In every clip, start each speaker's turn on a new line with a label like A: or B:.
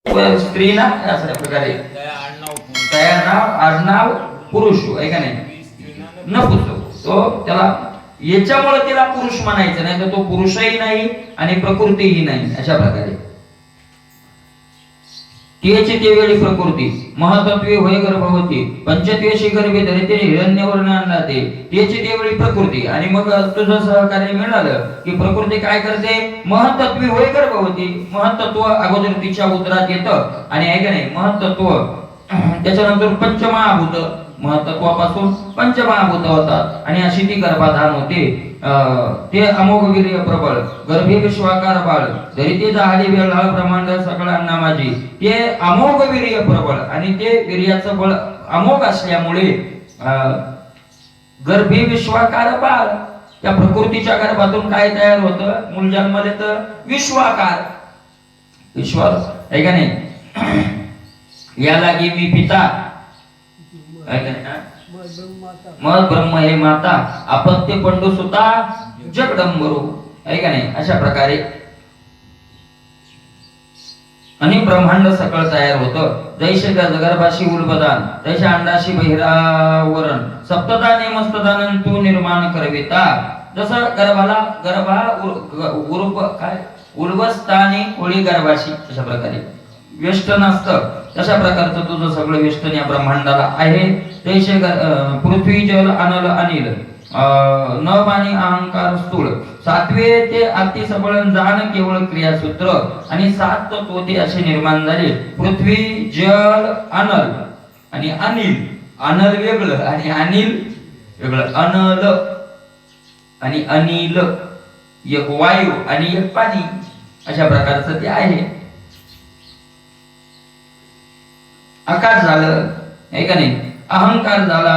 A: स्त्री ना अशा प्रकारे तया नाव आडनाव पुरुष आहे का नाही नपुंसक तो त्याला याच्यामुळे त्याला पुरुष म्हणायचं नाही तर तो पुरुषही नाही आणि प्रकृतीही नाही अशा प्रकारे त्याची ते वेळी प्रकृती महतत्वे होय गर्भवती पंचत्वेशी गर्भे धरिते हिरण्यवर्ण आणते त्याची ते वेळी प्रकृती आणि मग तुझं सहकार्य मिळालं की प्रकृती काय करते महतत्वे होय गर्भवती महतत्व अगोदर तिच्या उदरात येतं आणि आहे का नाही महतत्व त्याच्यानंतर पंचमहाभूत महतत्वापासून पंचमहाभूत होतात आणि अशी ती गर्भाधान होते ते अमोघ वीर्य प्रबळ गर्भे विश्वाकार बाळ जरी ते जाहली वेळाळ ब्रह्मांड सगळ्यांना माझी ते अमोघ वीर्य प्रबळ आणि ते वीर्याचं बळ अमोघ असल्यामुळे गर्भे विश्वाकार बाळ त्या प्रकृतीच्या गर्भातून काय तयार होतं मूल जन्माले तर विश्वाकार विश्वास आहे का नाही या लागी मी पिता मग ब्रह्म हे माता अपत्य पंडू सुता जगदंबरू आहे का नाही अशा प्रकारे आणि ब्रह्मांड सकळ तयार होतं जैसे गर्भाशी उल्बदान तैसे अंडाशी बहिरावरण सप्तदा नेमस्तदानं तू निर्माण करविता जसं गर्भा उर्वस्थानी होळी गर्भाशी अशा प्रकारे वेष्टन असतं तशा प्रकारचं तुझं सगळं वेष्टन या ब्रह्मांडाला आहे तैसे पृथ्वी जल अनल अनिल न पाणी अहंकार स्थूळ सातवे ते अति सबळ जाण केवळ क्रियासूत्र आणि सात तत्व असे निर्माण झाले पृथ्वी जल अनल आणि अनिल अनल वेगळं आणि अनिल वेगळं अनल आणि अनिल एक वायू आणि एक पाणी अशा प्रकारचं ते आहे आकाश झालं आहे का नाही अहंकार झाला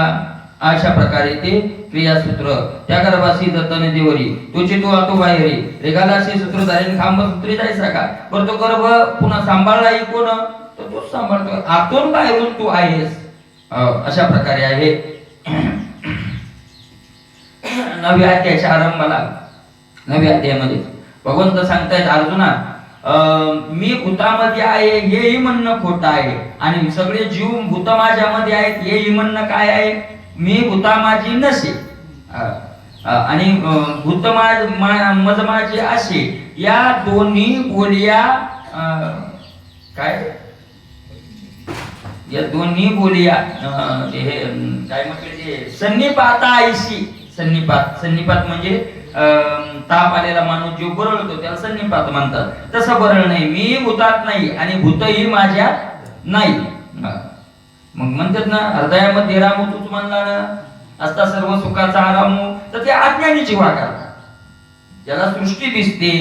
A: अशा प्रकारे ते क्रियासूत्र त्या गर्भाशी दत्तने देवरी तुझी तू आतो बाहेरी रेगालाशी सूत्रधारी खांब सूत्री जायचा का पण तो गर्भ पुन्हा सांभाळलाही कोण तर तूच सांभाळतो आतून बाहेरून तू आहेस अशा प्रकारे आहे नव्या अध्यायाच्या आरंभाला नव्या अध्यायामध्ये भगवंत सांगतायत अर्जुना मी भूतामध्ये आहे हेही म्हणणं खोटं आहे आणि सगळे जीव भूत माझ्यामध्ये आहेत हेही म्हणणं काय आहे मी भूता माझी नसे आणि भूत मज माझे असे या दोन्ही बोलिया काय या दोन्ही बोलिया हे काय म्हटले ते सन्निपाता आईशी सन्निपात म्हणजे ताप आलेला माणूस जो बरळतो त्याला सन्निपात म्हणतात तसं बरळ नाही मी भूतात नाही आणि भूतही माझ्यात नाही मग म्हणतात ना हृदयामध्ये रामू तूच म्हणला ना असता सर्व सुखाचा आरामू तर ते अज्ञानी जीवा करता ज्याला सृष्टी दिसते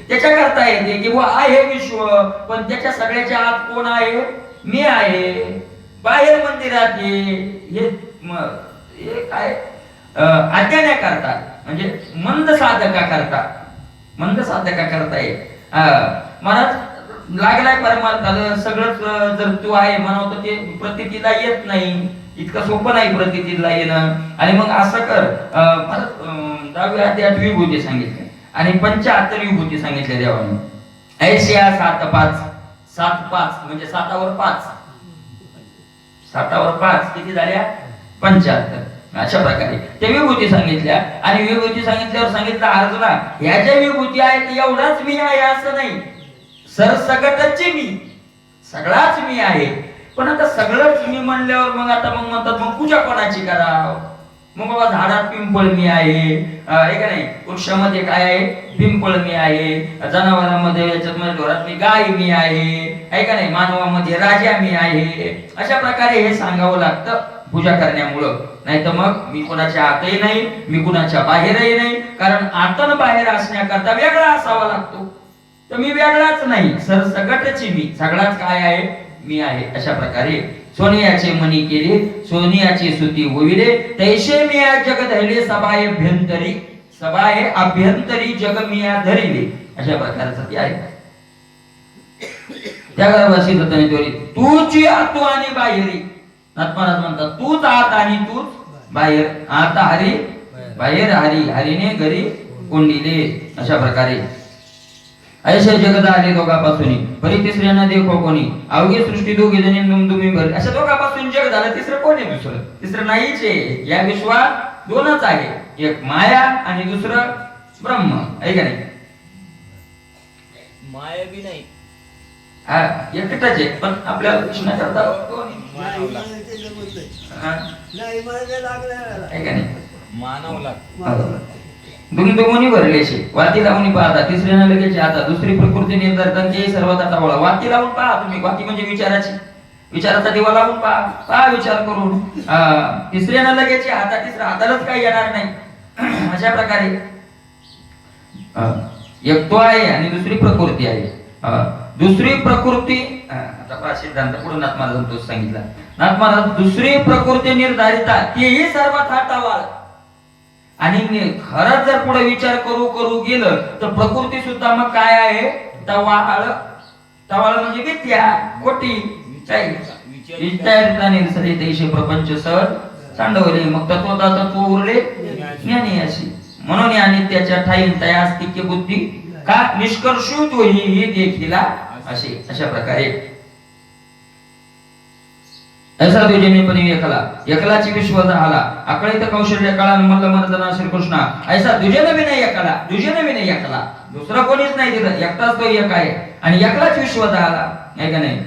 A: त्याच्या करता येते की वो आहे विश्व पण त्याच्या सगळ्याच्या आत कोण आहे मी आहे बाहेर मंदिरात हे काय अज्ञान्या करता म्हणजे मंद साधका करता महाराज लागलाय परमार्थाला सगळं जर तू आहे म्हणावं तर ते प्रतीतीला येत नाही इतकं सोपं नाही प्रतीतीला येणं आणि मग असं कर परत 10व्या अध्यायात विभूती सांगितली आणि 75 विभूती सांगितल्या देवाने ऐशिया 7-5 म्हणजे 7वर 5 किती झाल्या 75 अशा प्रकारे त्या विभूती सांगितल्या आणि विभूती सांगितल्यावर सांगितलं अर्जुना ह्या ज्या विभूती आहेत एवढाच मी आहे असं नाही सरसकटची मी सगळाच मी आहे पण आता सगळंच मी म्हणल्यावर मग आता मग म्हणतात मग पूजा कोणाची कराव मग बाबा झाडात पिंपळ मी आहे का नाही वृक्षामध्ये काय आहे पिंपळ मी आहे जनावरांमध्ये याच्यात ढोरात मी गाय मी आहे का नाही मानवामध्ये राजा मी आहे अशा प्रकारे हे सांगावं लागतं पूजा करण्यामुळं नाही तर मग मी कोणाच्या आतही नाही मी कुणाच्या बाहेरही नाही कारण आतन बाहेर असण्याकरता वेगळा असावा लागतो तर मी वेगळाच नाही सरसकटची मी सगळाच काय आहे मी आहे अशा प्रकारे सोनियाचे मनी केले सोनियाची स्तुती होविले तैसे मी जग धैले सभाये अभ्यंतरी जग मी धरिले अशा प्रकारचं ते आहे त्या गर्भाशी दत्तने दोरी तूची आतू आणि बाहेरी महाराज म्हणतात तूच आत आणि तूच बाहेर आत हरी बाहेर हरी हरीने घरी कोंडिले अशा प्रकारे ऐसे जगत आले दोघापासून परी तिसऱ्यानं देखो कोणी अवघी सृष्टी दोघी जणी दुमदुमी भरली. अशा दोघापासून जग झालं. तिसरं कोण आहे? दुसरं तिसरं नाहीच आहे. या विश्वात दोनच आहे, एक माया आणि दुसरं ब्रह्म आहे का नाही?
B: माया बी नाही,
A: हा एकटाच आहे, पण आपल्याला कृष्ण करता आहे का नाही?
B: मानव लाग
A: दुमदुमोनी भरले शे वाती लावून पाहता तिसऱ्यानं लगेच आता दुसरी प्रकृती निर्धारतांचे सर्वात टावळा. वाती लावून पहा तुम्ही. वाती म्हणजे विचाराची, विचाराचा दिवा लावून पहा, पहा विचार करून. तिसऱ्यानं लगेच आता तिसऱ्या हातालाच काही येणार नाही. अशा प्रकारे एक तो आहे आणि दुसरी प्रकृती आहे. दुसरी प्रकृती आता सिद्धांत पुढे नाथ महाराज तोच सांगितला. नाथ महाराज दुसरी प्रकृती निर्धारिता तेही सर्वात टावाळ. आणि खरंच जर पुढे विचार करू करू गेलं तर प्रकृती सुद्धा मग काय आहे? तवाळ. तवाळ म्हणजे विद्या खोटी विचार प्रपंच सहज सांडवले. मग तत्व उरले ज्ञानी अशी. म्हणून आणि त्याच्या ठाईन तया अस्तिक्य बुद्धी का निष्कर्षू तोही देखीला असे. अशा प्रकारे ऐसा दुजनेपणे एकला एकलाची विश्व झाला. अकळित कौशल्य काळा मल्ल मर्दना श्रीकृष्णा. ऐसा दुजन विनय एकला, दुजन विनय एकला. दुसरा कोणीच नाही तिथं, एकटाच तो एक आहे आणि एकलाच विश्व झाला आहे का नाही?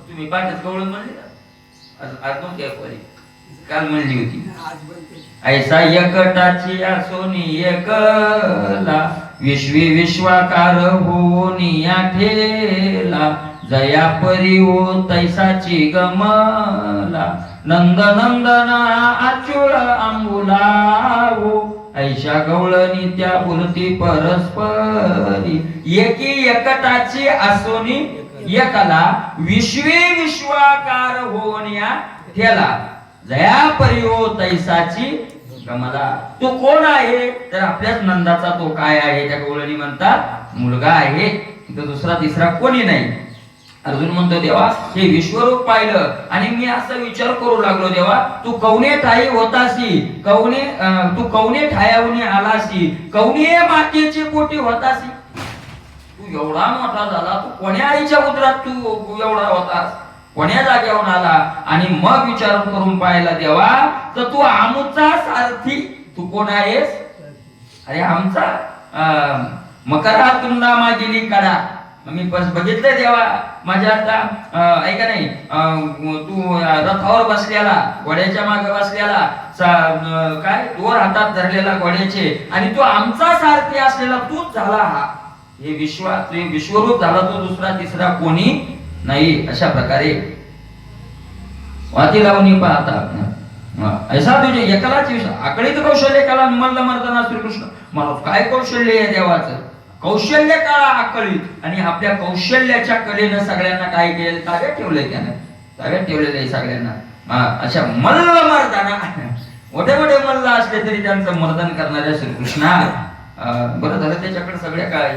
A: तुम्ही पाठच कवळून म्हणले ना, आज नव्हती काल म्हणली होती. ऐसा एकटाची असोनी एकला विश्वी विश्वाकार होनी आठेला. जया परी हो तैसाची गमला नंद नंदना आचुळ अंबुला हो. ऐशा गवळणी त्या बोलती परस्परी एकी एकटाची असोनी एकला विश्वी विश्वाकार होण्या ठेला. जया परी हो तैसाची गमला. तो कोण आहे? तर आपल्याच नंदाचा तो काय आहे? त्या गवळणी म्हणतात मुलगा आहे. तो दुसरा तिसरा कोणी नाही. अर्जुन म्हणतो देवा हे विश्वरूप पाहिलं आणि मी असा विचार करू लागलो देवा तू कवने ठाई होतासी कवने तू कवने ठायावने आलासी कवने मातेची पोटी होतासी. तू एवढा मोठा झाला, तू कोण्या आईच्या उदरात तू एवढा होतास, कोण्या जागेवरून आला? आणि मग विचार करून पाहिला देवा तर तू आमचा सारथी. तू कोण आहेस? अरे आमचा मकरा तुंडा मागेली कडा. मी बघितलंय देवा माझ्या आता ऐका नाही तू रथावर बसलेला, घोड्याच्या मागे बसलेला, काय दोर हातात धरलेला घोड्याचे, आणि तो आमचा सारथी असलेला तूच झाला. हा हे विश्वरूप झाला, तो दुसरा तिसरा कोणी नाही. अशा प्रकारे वाती लावून पाहता ऐसा तुझे एकलाच विश्व आकळीत कौशल्य कला मल्ल मर्दना श्रीकृष्ण. मला काय कौशल्य आहे देवाचं? कौशल्य काळा आकळीत. आणि आपल्या कौशल्याच्या कलेनं सगळ्यांना काय केलं? ताब्यात ठेवलंय त्यानं, ताब्यात ठेवलेलं आहे सगळ्यांना. अशा मल्ल मर्दना मोठे मोठे मल्ल असले तरी त्यांचं मर्दन करणाऱ्या श्रीकृष्णा. बरं झालं त्याच्याकडे सगळ्या काय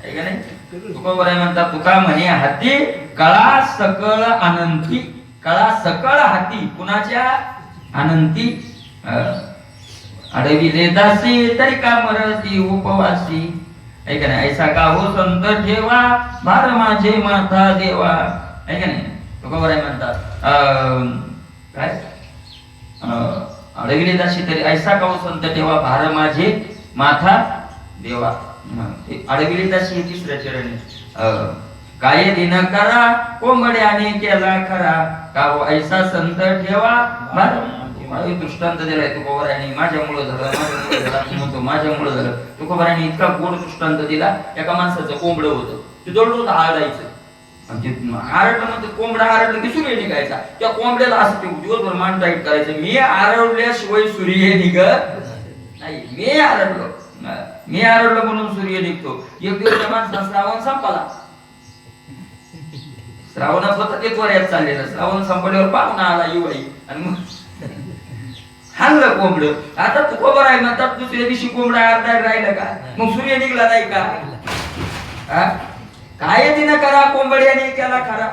A: हे का नाही? तुका बरं म्हणतात तुका म्हणे हाती कळा सकळ अनंती. कळा सकळ हाती कुणाच्या? अनंती. अडविले दासी तरी का मरती उपवासी. ऐका नाही? ऐसा का हो संत ठेवा भार माझे माथा देवा. ऐका नाही? तुका बरं म्हणतात काय अडविले दासी तरी ऐसा का हो संत ठेवा भार माझे माथा देवा. अडविले दासी हे तिसऱ्या चरणी. काय दिन करा कोंबड्याने केला खरा का हो ऐसा संत ठेवा भार. दृष्टांत दिलाय तुकोबराने. माझ्यामुळे झालं, माझ्यामुळे झालं. तुकोबराने इतका गोड दृष्टांत दिला. एका माणसाचं कोंबड होतं, ते दररोज आरडायचं. आरडलं म्हणजे कोंबडा आरडलं की सूर्य निघायचा. त्या कोंबड्याला असं दिवसभर मान टाईट करायचं. मी आरडल्याशिवाय सूर्य निघत नाही. मी आरडलो म्हणून सूर्य निघतो. एक दिवस त्या माणसाला श्रावण संपला. श्रावणात होता ते त्वऱ्यात चाललेलं. श्रावण संपल्यावर पाहुणा आला युवाई आणि मग हाणलं कोंबड. आता तू खबर आहे म्हणतात दुसऱ्या दिवशी कोंबडा आरडायला राहिलं का? मग सूर्य निघला नाही का? काय तिनं करा कोंबड्याने केला खरा.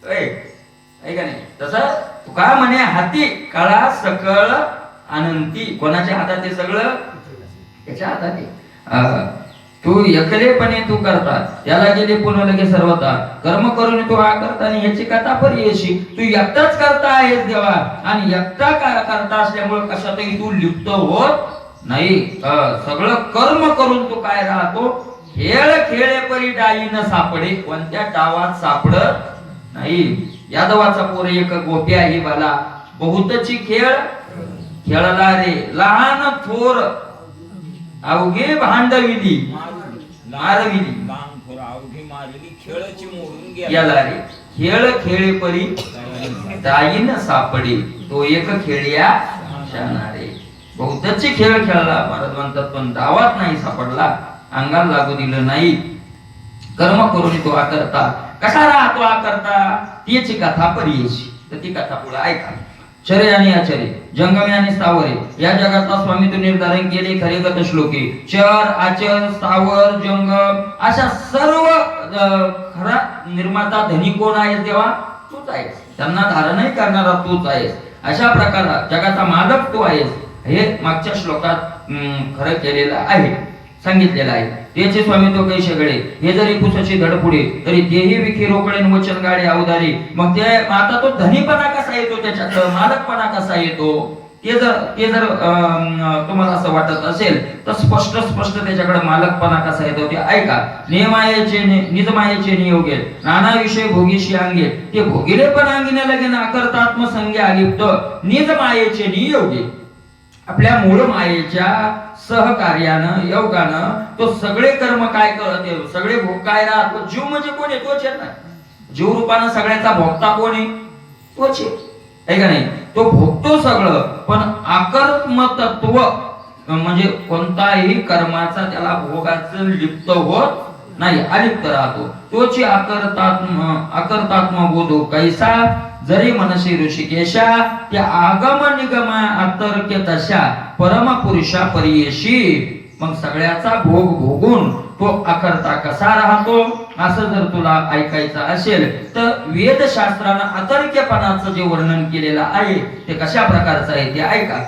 A: ऐका नाही? तसं तुका म्हणे हाती कळा सकळ अनंती. कोणाच्या हातात ते सगळं? त्याच्या हातात. तू एकलेपणे तू करता, त्याला गेले पुन्हा लगे सर्वता, कर्म करून तू हा करता आणि ह्याची कथा परियशी. तू एकटाच करता आहेस देवा, आणि एकटा करता असल्यामुळे कशातही तू लिप्त होत नाही. सगळं कर्म करून तू काय राहतो, खेळ खेळे परी डाई न सापडे, कोणत्या डावात सापडत नाही. यादवाचा पोर एक गोप्या ही बाला, बहुतची खेळ खेळला रे, लहान थोर अवघे भांडविली मारविली,
B: लहान थोर अवघी मारली, खेळची मोडून
A: गेला रे. खेळ खेळे परी डाई न सापडे, तो एक खेळ्या शाणारे. बहुतची खेळ खेळला महाराज म्हणतात, पण डावात नाही सापडला, अंगाला लागू दिलं नाही. कर्म करून तो आकरता, कसा राहतो आकरता, त्याची कथा परियशी. तर ती कथा पुढे ऐका. शरीर आणि आचरे, जंगमे आणि स्थावरे, या जगाचा स्वामित्व निर्धारण केले खरे गत श्लोके. चर आचर स्थावर जंगम अशा सर्व खरा निर्माता धनी कोण आहेस देवा, तूच आहेस. त्यांना धारणही करणारा तूच आहेस. अशा प्रकारा जगाचा मालक तू आहेस, हे मागच्या श्लोकात खरं केलेलं आहे, सांगितलेलं आहे. त्याचे स्वामित्व कैसे घडे, हे जरी पुसची धडपुडे, तरी तेही विखी रोकडे वचन गाडे अवधारी. मग ते आता तो धनीपणा कसा येतो, त्याच्यात मालकपणा कसा येतो, ते जर तुम्हाला असं वाटत असेल तर स्पष्ट त्याच्याकडे मालकपणा कसा येतो ते ऐका. नियमायेचे निजमायेचे नियोगे, नाना विषय भोगीशी अंगे, ते भोगिले पण अंगिने लगे नाकरता आत्मसंगे आलिप्त. निजमायेचे नियोगे, आपल्या मूळ मायेच्या सहकार्यानं योगानं तो सगळे कर्म काय करते, सगळे भोग काय राहतो. जीव म्हणजे कोण आहे, तोच आहे ना. जीव रूपानं सगळ्याचा भोगता कोण आहे, तोच आहे का नाही. तो भोगतो सगळं, पण आकर्मतत्व म्हणजे कोणताही कर्माचा त्याला भोगाचं लिप्त होत नाही, अलिप्त राहतो. तोची आकर्तात्म बोधो कैसा, जरी मनसी ऋषिकेशा, त्या आगम निगम आतर्क्य तशा परम पुरुषा परियशी. मग सगळ्याचा भोग भोगून तो अकर्ता कसा राहतो, असं जर तुला ऐकायचं असेल तर वेदशास्त्रानं अतर्क्यपणाचं जे वर्णन केलेलं आहे ते कशा प्रकारचं आहे ते ऐका.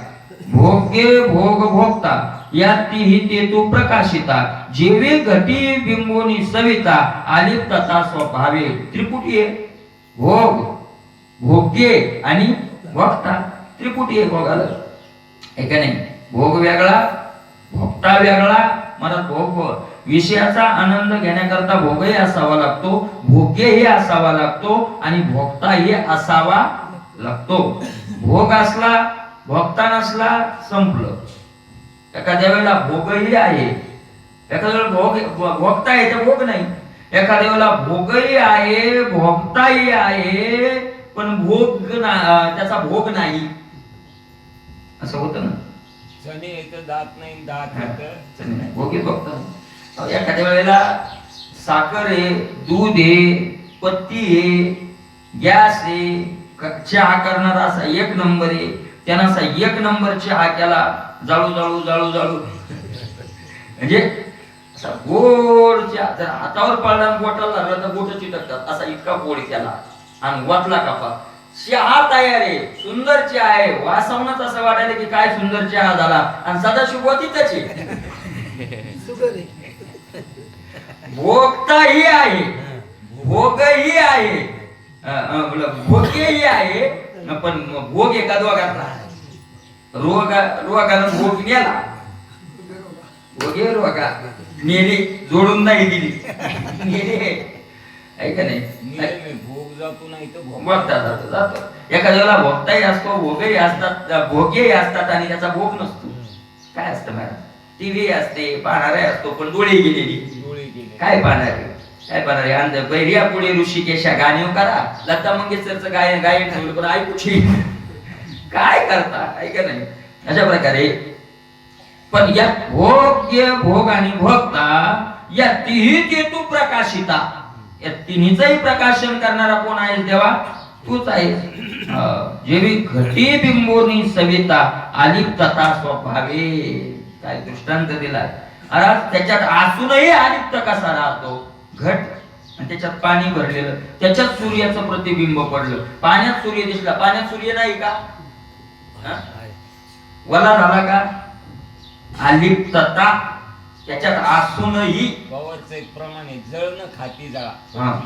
A: भोगे भोग भोगता, या तिही ते तू प्रकाशिता, जेवे घटी बिंबोनी सविता, आलिप्तता स्वभावे. त्रिपुटी आहे, भोग भोग्य आणि भोगता, त्रिपुटी आहे भोगाला, आहे का नाही. भोग वेगळा, भोगता वेगळा. मला भोग विषयाचा आनंद घेण्याकरता भोगही असावा लागतो, भोग्यही असावा लागतो, आणि भोगताही असावा लागतो. भोग असला भोगता नसला संपलं. एखाद्या वेळेला भोगही आहे, एखाद्या वेळेला भोगता आहे तर भोग नाही. एखाद्या वेळेला भोगही आहे भोगताही आहे, पण त्याचा भोग नाही, असं होतं ना.
B: चणे येतं दात नाही, दात येतं
A: भोगी बघतो. एखाद्या वेळेला साखर आहे, दूध आहे, पत्ती आहे, गॅस आहे, चहा करणारा असा एक नंबर आहे, त्यानं असा एक नंबर चहा केला, जाळू जाळू जाळू जाळू म्हणजे असा गोड चहा. जर हातावर पडला बोटाला लागला तर बोट चिटकतात, असा इतका गोड केला आणि वाटला कापा, चहा तयार आहे, सुंदर चहा आहे. वासावूनच असं वाटायला की काय सुंदर चहा झाला, आणि सदाशिव तिथंच आहे. भोगताही आहे, भोगही आहे, भोग्यही आहे, पण भोग एका दोघातला. रोगाला भोग नेला, भोगे रोगा नेली, जोडून नाही दिली, नेली आहे का नाही.
B: भोग जातो नाही तर
A: भोगता जातो. एखाद्या वेळेला भोगताही असतो, भोगही असतात, भोग्यही असतात, आणि त्याचा भोग नसतो. काय असतं मॅडम, टीव्ही असते, पाहणारे असतो, पण डोळे गेलेली. काय पाहणारे, काय पाहणारे. अंध बैरिया पुढे ऋषिकेशा गाणी करा, लता मंगेशकरचं गायन ठेवलं, पण ऐकूची काय करता, आहे का नाही. अशा प्रकारे पण या भोग्य भोग आणि भोगता या तिही ते तू प्रकाशिता, या तिन्हीचंही प्रकाशन करणारा कोण आहे देवा, तूच आहे. जेवी घटी बिंबोनी सविता, आलिप्तता स्वभावे. काय दृष्टांत दिला. अरे त्याच्यात असूनही अलिप्त कसा राहतो. घट आणि त्याच्यात पाणी भरलेलं, त्याच्यात सूर्याचं प्रतिबिंब पडलं, पाण्यात सूर्य दिसला, पाण्यात सूर्य नाही का, वला झाला का, अलिप्तता त्याच्यात असूनही
B: गवरचं एक प्रमाणे जळण खाती जळा.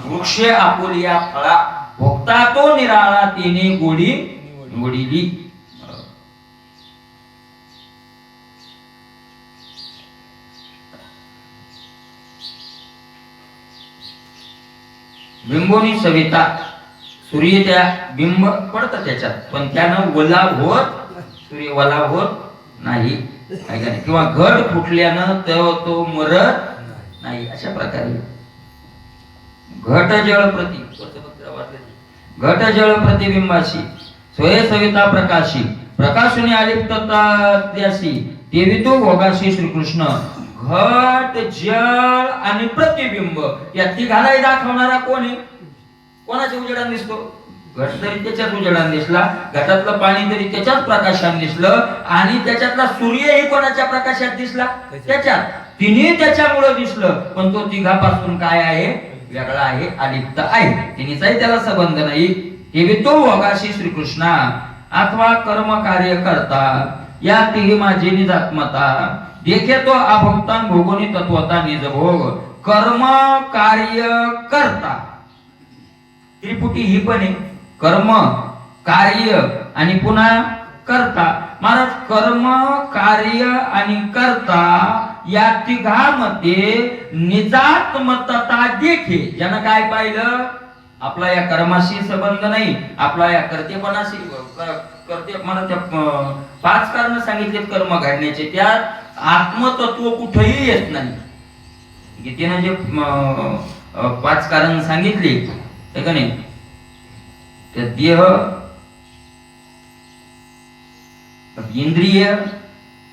A: वृक्ष आपुलिया फळा भोगता तो निराळा तिने गोडी गोडीली. बिंबोनी सविता सूर्य त्या बिंब पडतं त्याच्यात पण त्यानं ओलाव होत सूर्य ओलाव होत नाही किंवा घट फुटल्यानं तो मरत नाही. अशा प्रकारे घट जळ प्रतिबिंबाशी स्वय सविता प्रकाशी प्रकाशुनी आलिप्तताशी देवी तो भोगाशी श्रीकृष्ण घट जळ आणि प्रतिबिंब या तिघालाही दाखवणारा कोण आहे? कोणाच्या उजेडात दिसतो? घट तरी त्याच्याच उजेडात दिसला, घटातलं पाणी तरी त्याच्याच प्रकाशात दिसलं आणि त्याच्यातला सूर्यही कोणाच्या प्रकाशात दिसला? त्याच्यात. तिन्ही त्याच्यामुळे दिसलं पण तो तिघापासून काय आहे? वेगळा आहे, अलिप्त आहे. तिन्हीचाही त्याला संबंध नाही. हे तो भोगाशी श्रीकृष्णा अथवा कर्म कार्य करता या तिघी माझी निजात्मता देखे तो अभक्तान भोगोनी तत्वता निज भोग कर्म कार्य करता. त्रिपुटी ही पण आहे कर्म कार्य आणि पुन्हा करता. महाराज कर्म कार्य आणि करता या तिघामध्ये निजात्मता देखे. ज्यानं काय पाहिलं? आपला या कर्माशी संबंध नाही, आपला या कर्तेपणाशी करते. मला त्या 5 कारण सांगितलेत कर्म घडण्याचे, त्यात आत्मतत्व कुठेही येत नाही. गीतेनं जे 5 कारण सांगितले हे का नाही, त्या देह इंद्रिय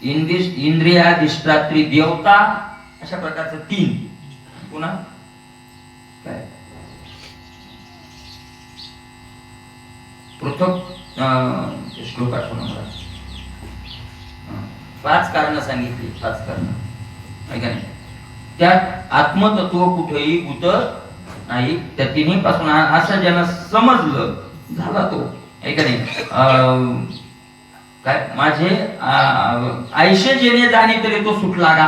A: इंद्रियाधिष्ठात्री देवता अशा प्रकारचं 3. पुन्हा काय पृथक श्लोक आठवण मला 5 कारण सांगितली. 5 कारण आहे का नाही, त्यात आत्मतत्व कुठेही उतरत नाही. त्या तिन्ही पासून असं ज्यांना समजलं झाला तो आहे का नाही. काय माझे आयशे जेणे जाणे तरी तो सुटला का?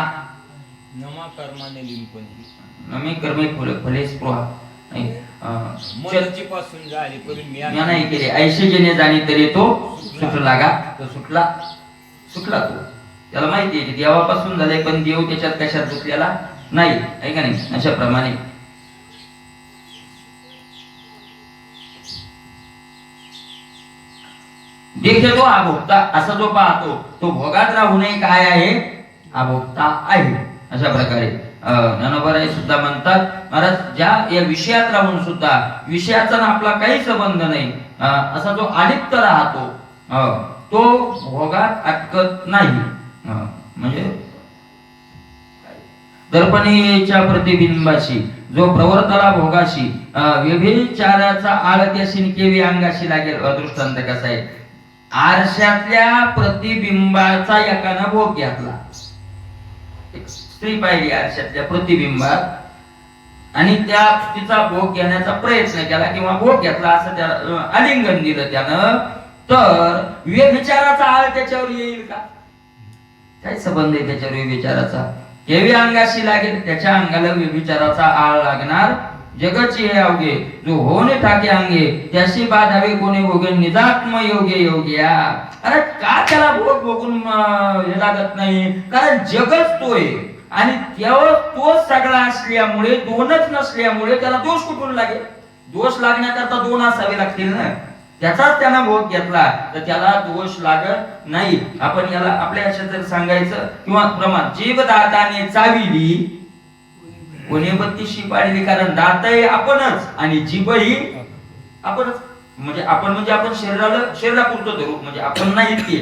B: नमा कर्माने लिंपणी
A: नमे कर्मे फले स्पृहा
B: मरची पासून झाली पण मी
A: नाही केले. आयशे जेणे जाणे तरी तो सुटला का? तो सुटला तो. त्याला माहिती आहे देवापासून झाले पण देव त्याच्यात कशात सुटलेला नाही आहे का नाही. अशा प्रमाणे देखे तो अभोक्ता असा जो पाहतो तो भोगात राहूनही काय आहे? अभोक्ता आहे. अशा प्रकारे ज्ञानोबाराय सुद्धा म्हणतात महाराज ज्या या विषयात राहून सुद्धा विषयाचा आपला काही संबंध नाही असा जो अलिप्त राहतो तो भोगात अटकत नाही. म्हणजे दर्पणीच्या प्रतिबिंबाशी जो प्रवर्तला भोगाशी व्यभिचाराचा आळ त्याशी केवी अंगाशी लागेल. दृष्टांत कसा आहे? आरशातल्या प्रतिबिंबाचा एकानं भोग घेतला. स्त्री पाहिली आरशातल्या प्रतिबिंबात आणि त्या तिचा भोग घेण्याचा प्रयत्न केला किंवा भोग घेतला असं त्याला आलिंगन दिलं त्यानं, तर व्यभिचाराचा आळ त्याच्यावर येईल का? काय संबंध आहे त्याच्यावर व्यभिचाराचा? केवी अंगाशी लागेल, त्याच्या अंगाला व्यभिचाराचा आळ लागणार. जगची हे अवघे जो होणे ठाके अंगे त्याशी बाधावे कोणी भोगे निजात्म योगे योग्या. अरे का त्याला भोग बघून हे लागत नाही? कारण जगच तो आहे आणि तोच सगळा असल्यामुळे दोनच नसल्यामुळे त्याला दोष कुठून लागेल? दोष लागण्याकरता 2 असावे लागतील ना. त्याचाच त्यानं भोग घेतला तर त्याला दोष लागत नाही. आपण याला आपल्या अशा जर सांगायचं किंवा प्रमाण जीभ दाताने चाविली कोणी बत्तीशी पाडली. कारण दातही आपणच आणि जीभही आपणच. म्हणजे आपण शरीरापुरतं धरू म्हणजे आपण नाही ते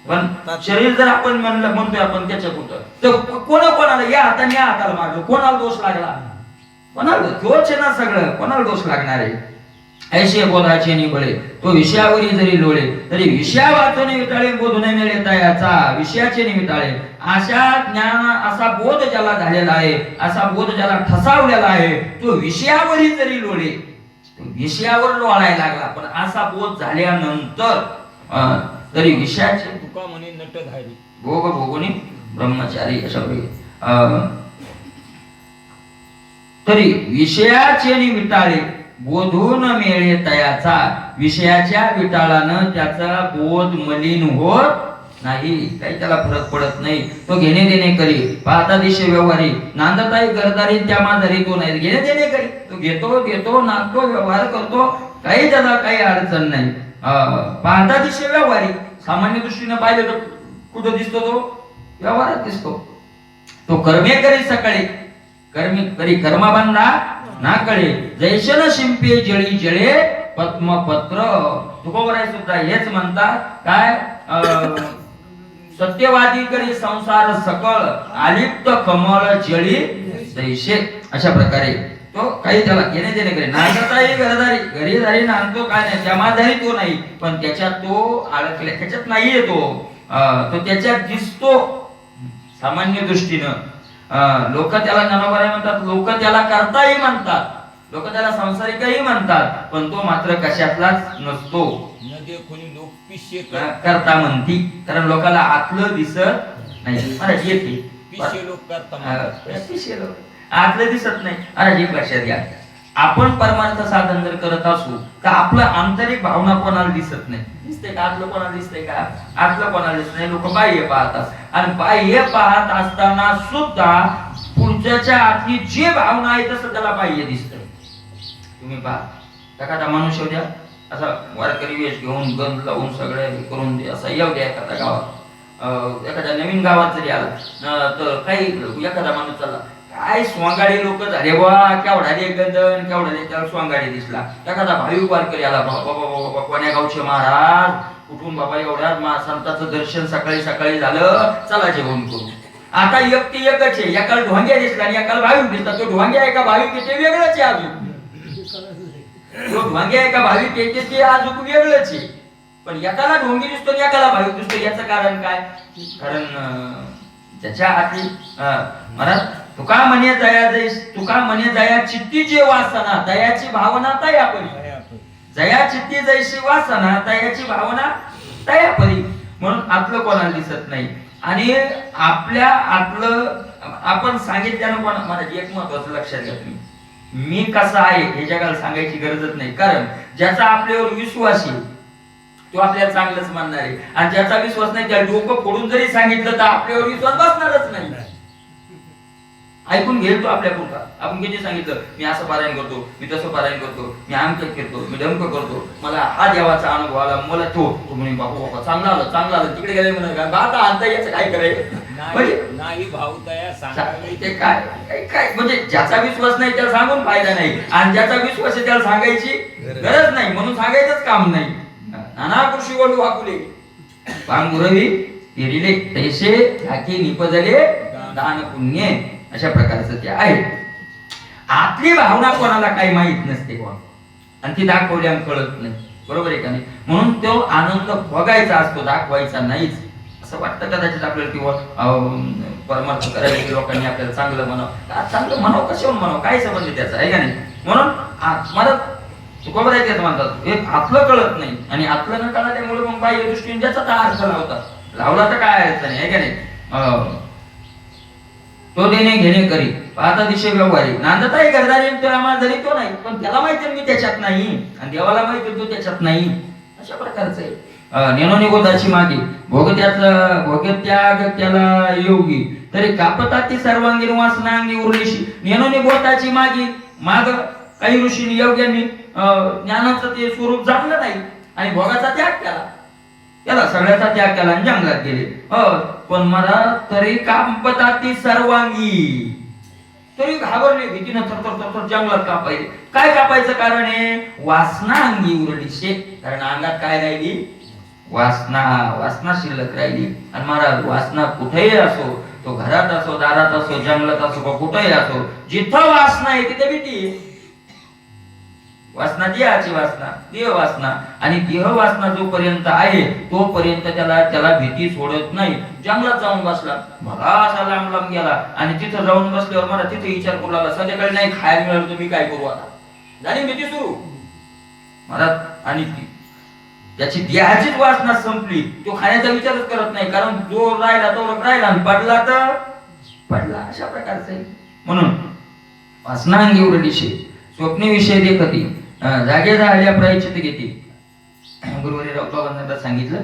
A: पण शरीर जर आपण म्हणतोय आपण त्याच्यापुरतं तर कोणाला या हाताने या हाताला मारलं कोणाला दोष लागला? कोणाला दोष आहे ना सगळं, कोणाला दोष लागणार आहे? ऐशे बोधाचे निबळे तो विषयावरी जरी लोळे तरी विषया वाचून विटाळे बोधून मिळता याचा विषयाचे निमित्ताळे. अशा ज्ञान असा बोध ज्याला झालेला आहे, असा बोध ज्याला ठसावलेला आहे, तो विषयावरी जरी लोळे, विषयावर लोळायला लागला पण असा बोध झाल्यानंतर तरी विषयाचे
B: तुका म्हणे नटधारी
A: भोग भोगुनी ब्रह्मचारी अशा तरी विषयाचे विटाळे बोधून मेळे तयाचा, विषयाच्या विटाळानं त्याचा बोध मलिन होत नाही, काही त्याला फरक पडत नाही. तो घेणे देणे करी, पाहता दिशे व्यवहारी, नांदताई गरदारी त्या माझारी तो नाही. घेणे देणे करी, तो घेतो देतो नांदतो व्यवहार करतो, काही त्याला काही अडचण नाही. पाहता दिशे व्यवहारी, सामान्य दृष्टीने पाहिलं तर कुठं दिसतो तो? व्यवहारात दिसतो. तो कर्मे करी सकाळी, कर्मी करी कर्मबंधा ना कळे, जैशन शिंपे जळी जळे पद्मपत्र. तुकोबराय सुद्धा हेच म्हणतात काय, सत्यवादी करी संसार सकळ, आलिप्त कमळ जळी जैसे. अशा प्रकारे तो काही त्याला घेणे देणे करे, नांदताही घरदारी, घरीदारी नांदतो काय नाही, जमादारी तो नाही, पण त्याच्यात तो अडकल्या, त्याच्यात नाहीये तो त्याच्यात दिसतो सामान्य दृष्टीनं. लोक त्याला ज्ञानोबराय म्हणतात, लोक त्याला करताही म्हणतात, लोक त्याला संसारिकही म्हणतात, पण तो मात्र कशातलाच नसतो.
B: लोक पिशे
A: करता म्हणती, कारण लोकांना आतलं दिसत नाही. महाराज येते
B: पिशे लोक करता,
A: आतलं दिसत नाही. महाराज एक लक्षात घ्या, आपण परमार्थ साधन जर करत असू तर आपलं आंतरिक भावना कोणाला दिसत नाही. दिसते का आतलं कोणाला दिसतंय का? आतलं कोणाला दिसत नाही. लोक बाह्य पाहतात, आणि बाह्य पाहत असताना सुद्धा पुढच्याच्या आतली जी भावना आहे तसं त्याला बाह्य दिसतंय. तुम्ही पहा, एखादा मनुष्य द्या असा वारकरी वेश घेऊन गंध लावून सगळे करून दे असा येऊ द्या एखाद्या गावात, एखाद्या नवीन गावात जरी आला तर काही एखादा माणूस चालला, काय स्वांगाडी लोक झाले बा, केवढा रे गंधन केवढा रे, त्याला स्वांगाडी दिसला. एखादा भाविक वारकरी आला, बाबा कोण्या गावचे महाराज, कुठून बाबा एवढ्या संतांचं दर्शन सकाळी सकाळी झालं, चला जेवण करू. आता व्यक्ती एकच आहे, एकाला ढोंग्या दिसला आणि एकाला भाविक दिसला. तो ढोंग्या आहे का भाविक आहे ते वेगळंच आहे, अजून तो ढोंग्या आहे का भाविक आहे ते अजून वेगळंच आहे. पण एकाला ढोंगी दिसतो आणि एकाला भाविक दिसतो. याचं कारण काय? कारण त्याच्या आधी महाराज तुका म्हणे दया जैस, तुका म्हणे दया चित्तीची वासना, दयाची भावना तया परी, जया चित्ती जैसी वासना, दयाची भावना तया परी. म्हणून आतलं कोणाला दिसत नाही. आणि आपल्या आतलं आपण सांगितल्यानं कोणा, महाराज एक महत्वाचं लक्षात घ्या तुम्ही, मी कसा आहे हे जगाला सांगायची गरजच नाही. कारण ज्याचा आपल्यावर विश्वास आहे तो आपल्याला चांगलंच मानणार आहे, आणि ज्याचा विश्वास नाही त्या डोकं फोडून जरी सांगितलं तर आपल्यावर विश्वास बसणारच नाही. ऐकून घेईल तो आपल्या पुरता. आपण किती सांगितलं मी असं पारायण करतो, मी तसं पारायण करतो, मी आमक करतो, मी डमक करतो, मला हा देवाचा अनुभव आला, मला तो म्हणे बाबा चांगला आलं चांगला आलं, तिकडे गेले म्हणा आता आणता याचं काय करायचं
B: नाही. भाऊ दया सांगावी
A: ते काय काय म्हणजे ज्याचा विश्वास नाही त्याला सांगून फायदा नाही, आणि ज्याचा विश्वास आहे त्याला सांगायची गरज नाही, म्हणून सांगायचंच काम नाही. नाना कृषी वडू वाकुले पांगुरवी पेरिले तैसे ढाके निपजले दान पुण्य. अशा प्रकारचं ते आहे. आतली भावना कोणाला काही माहित नसते कोण, आणि ती दाखवल्या कळत नाही. बरोबर आहे का नाही? म्हणून तो आनंद बघायचा असतो, दाखवायचा नाहीच. असं वाटतं कदाचित आपल्याला किंवा परमार्थ करायला लोकांनी आपल्याला चांगलं म्हणावं, चांगलं म्हणावं कशावर म्हणावं, काय संबंध त्याचा आहे का नाही? म्हणून मला तुकोबराय त्याच म्हणतात, एक आतलं कळत नाही, आणि आतलं न कळल्यामुळे मग बाह्य दृष्टीने ज्याचा तर अर्थ लावला तर काय अर्थ नाही, आहे का नाही? तो देणे घेणे करी, पाहता दिशे व्यवहारी, नांदताही गरदारी, जरी तो नाही, पण त्याला माहिती मी त्याच्यात नाही, आणि देवाला माहिती तो त्याच्यात नाही. अशा प्रकारचं आहे. नेनो निगोदाची मागे भोगत्याग त्याला योगी, तरी कापता ती सर्वांगीण वासना अंगी उरलीशी. नेनो निगोदाची माग काही ऋषींनी योग्यांनी ज्ञानाचं ते स्वरूप जाणलं नाही, आणि भोगाचा त्याग केला, त्याला सगळ्याचा त्याग केला आणि जंगलात गेले. पण मला तरी कापता ती सर्वांगी, तरी घाबरले, भीतीनं थरथर जंगलात कापायचे. काय कापायचं कारण आहे? वासना अंगी उरली शे, कारण अंगात काय राहिली? वासना शिल्लक राहिली. आणि महाराज वासना कुठेही असो, तो घरात असो, दारात असो, जंगलात असो, कुठेही असो, जिथं वासना आहे तिथे भीती. वासना देहाची वासना, देह वासना, आणि देह वासना जोपर्यंत आहे तोपर्यंत त्याला भीती सोडत नाही. जंगलात जाऊन बसला, मला असा लांब गेला, आणि तिथं जाऊन बसल्यावर मला तिथे विचार करू लागला, संध्याकाळी नाही खायला मिळालं तर मी काय करू आता, झाली भीती सुरू महाराज. आणि त्याची देहाचीच वासना संपली, तो खाण्याचा विचारच करत नाही, कारण जो राहिला तो राहिला आणि पडला तर पडला, अशा प्रकारचं आहे. म्हणून वासनांगी उरलीशे स्वप्ने विषय देखती जागे झाल्या प्रायचित घेते. गुरुवारी बाबांना सांगितलं,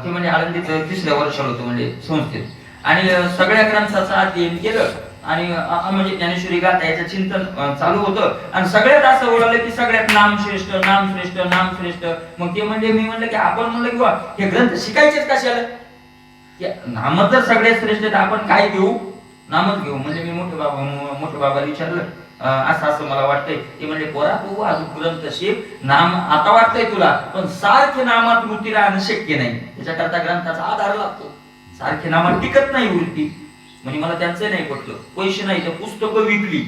A: ते म्हणजे आळंदीत 3ऱ्या वर्षाला होतं म्हणजे संस्थेत, आणि सगळ्या ग्रंथाचं अध्ययन केलं आणि म्हणजे ज्ञानेश्वरी गाथा याचं चिंतन चालू होतं. आणि सगळ्यात असं ओळखलं की सगळ्यात नाम श्रेष्ठ, नाम श्रेष्ठ, नाम श्रेष्ठ. मग ते म्हणजे मी म्हणलं की आपण म्हणलं किंवा हे ग्रंथ शिकायचेच कशाला, नामच जर सगळ्यात श्रेष्ठ तर आपण काय घेऊ, नामच घेऊ. म्हणजे मी मोठे बाबाला विचारलं, असं असं मला वाटतंय. ते म्हणजे पोरा तू अजून ग्रंथ शिक, नाम आता वाटतंय तुला, पण सारखे नामात वृत्ती राहणं शक्य नाही, त्याच्याकरता ग्रंथाचा आधार लागतो. सारखे नामात टिकत नाही वृत्ती. म्हणजे मला त्यांचं नाही पटलं, पैसे नाही तर पुस्तकं विकली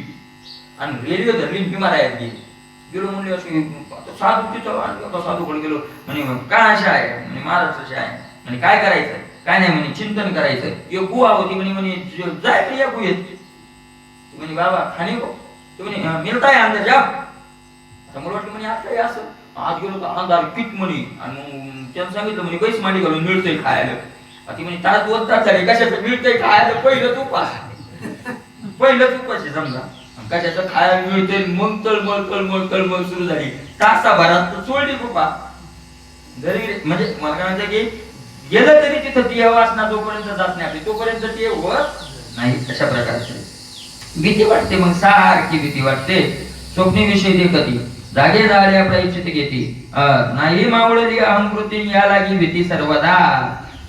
A: आणि रेल्वे धरली हिमालयात गेलो. म्हणले असे साधू तिथं साधूकडे गेलो, म्हणे काय आशा आहे, म्हणजे महाराष्ट्राची आहे, म्हणजे काय करायचं, काय नाही म्हणे चिंतन करायचं. एक गुहा होती म्हणे जाय म्हणे या गुहेत. म्हणे बाबा खाणे गो, म्हणे मिळताय अंदाज जा. मला वाटलं म्हणे आता काय असं, आज गेलो तर अंधार किट म्हणे, आणि मग त्यानं सांगितलं म्हणे बैस मांडी घालून मिळतंय खायला. ती म्हणे तास 2 तास झाले कशाचं मिळतंय खायला, पहिलंच उपास आहे समजा, कशाचं खायला मिळतंय. मग तळमळ सुरू झाली, तासाभरात सोडली कृपा घरी. म्हणजे मला काय म्हणतं की गेलं तरी तिथं ती वासना जोपर्यंत जात नाही आपली तोपर्यंत ते होत नाही. अशा प्रकारचे भीती वाटते, मग सारखी भीती वाटते. स्वप्नेविषयी ते कधी जागे झाल्या प्रायचित घेते, नाही मावळली अहंकृती या लागी भीती सर्वदा.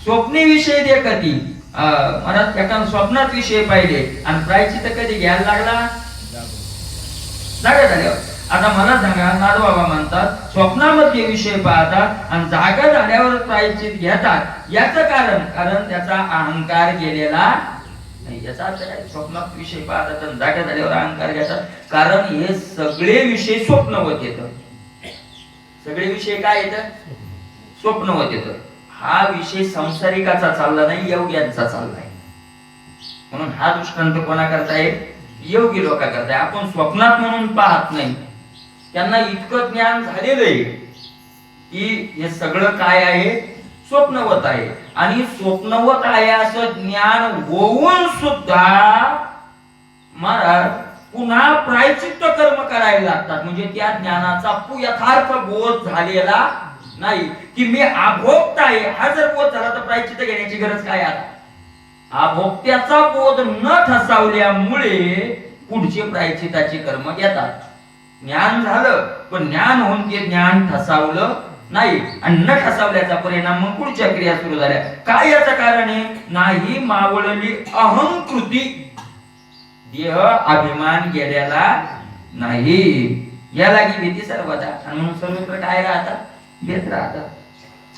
A: स्वप्नेविषयी ते कधी मला एका स्वप्नात विषय पाहिले आणि प्रायचित कधी घ्यायला लागला, जागा झाल्यावर. आता मला सांगा, नादबाबा म्हणतात स्वप्नामध्ये विषय पाहतात आणि जागा झाल्यावर प्रायचित घेतात. याचं कारण त्याचा अहंकार गेलेला नाही. याचा अर्थ काय, स्वप्नात विषय पाहतात आणि जागा झाल्यावर अहंकार घेतात, कारण हे सगळे विषय स्वप्नवत येतं. सगळे विषय काय येतं, स्वप्नवत येतं. हा विषय संसारिकाचा चालला नाही, योग्यांचा चाललाय. म्हणून हा दृष्टांत कोणा करताय, योगी लोका करताय. आपण स्वप्नात म्हणून पाहत नाही, त्यांना इतकं ज्ञान झालेलं आहे की हे सगळं काय आहे, स्वप्नवत आहे. आणि स्वप्नवत आहे असं ज्ञान होऊन सुद्धा महाराज पुन्हा प्रायचित्त कर्म करायला लागतात. म्हणजे त्या ज्ञानाचा यथार्थ बोध झालेला नाही, की मी अभोक्ता आहे. हा जर बोध झाला तर प्रायचित्त घेण्याची गरज काय. आता अभोक्त्याचा बोध न ठसावल्यामुळे पुढचे प्रायचित्ताची कर्म घेतात. ज्ञान झालं पण ज्ञान होऊन ते ज्ञान ठसावलं नाही, आणि न ठसावल्याचा परिणाम मग पुढच्या क्रिया सुरू झाल्या. काय याचं कारण आहे, नाही मावळली अहंकृती, देह अभिमान गेलेला नाही. यालागी भीती सर्वदा. आणि म्हणून सर्वत्र काय राहतात, भेट राहतात.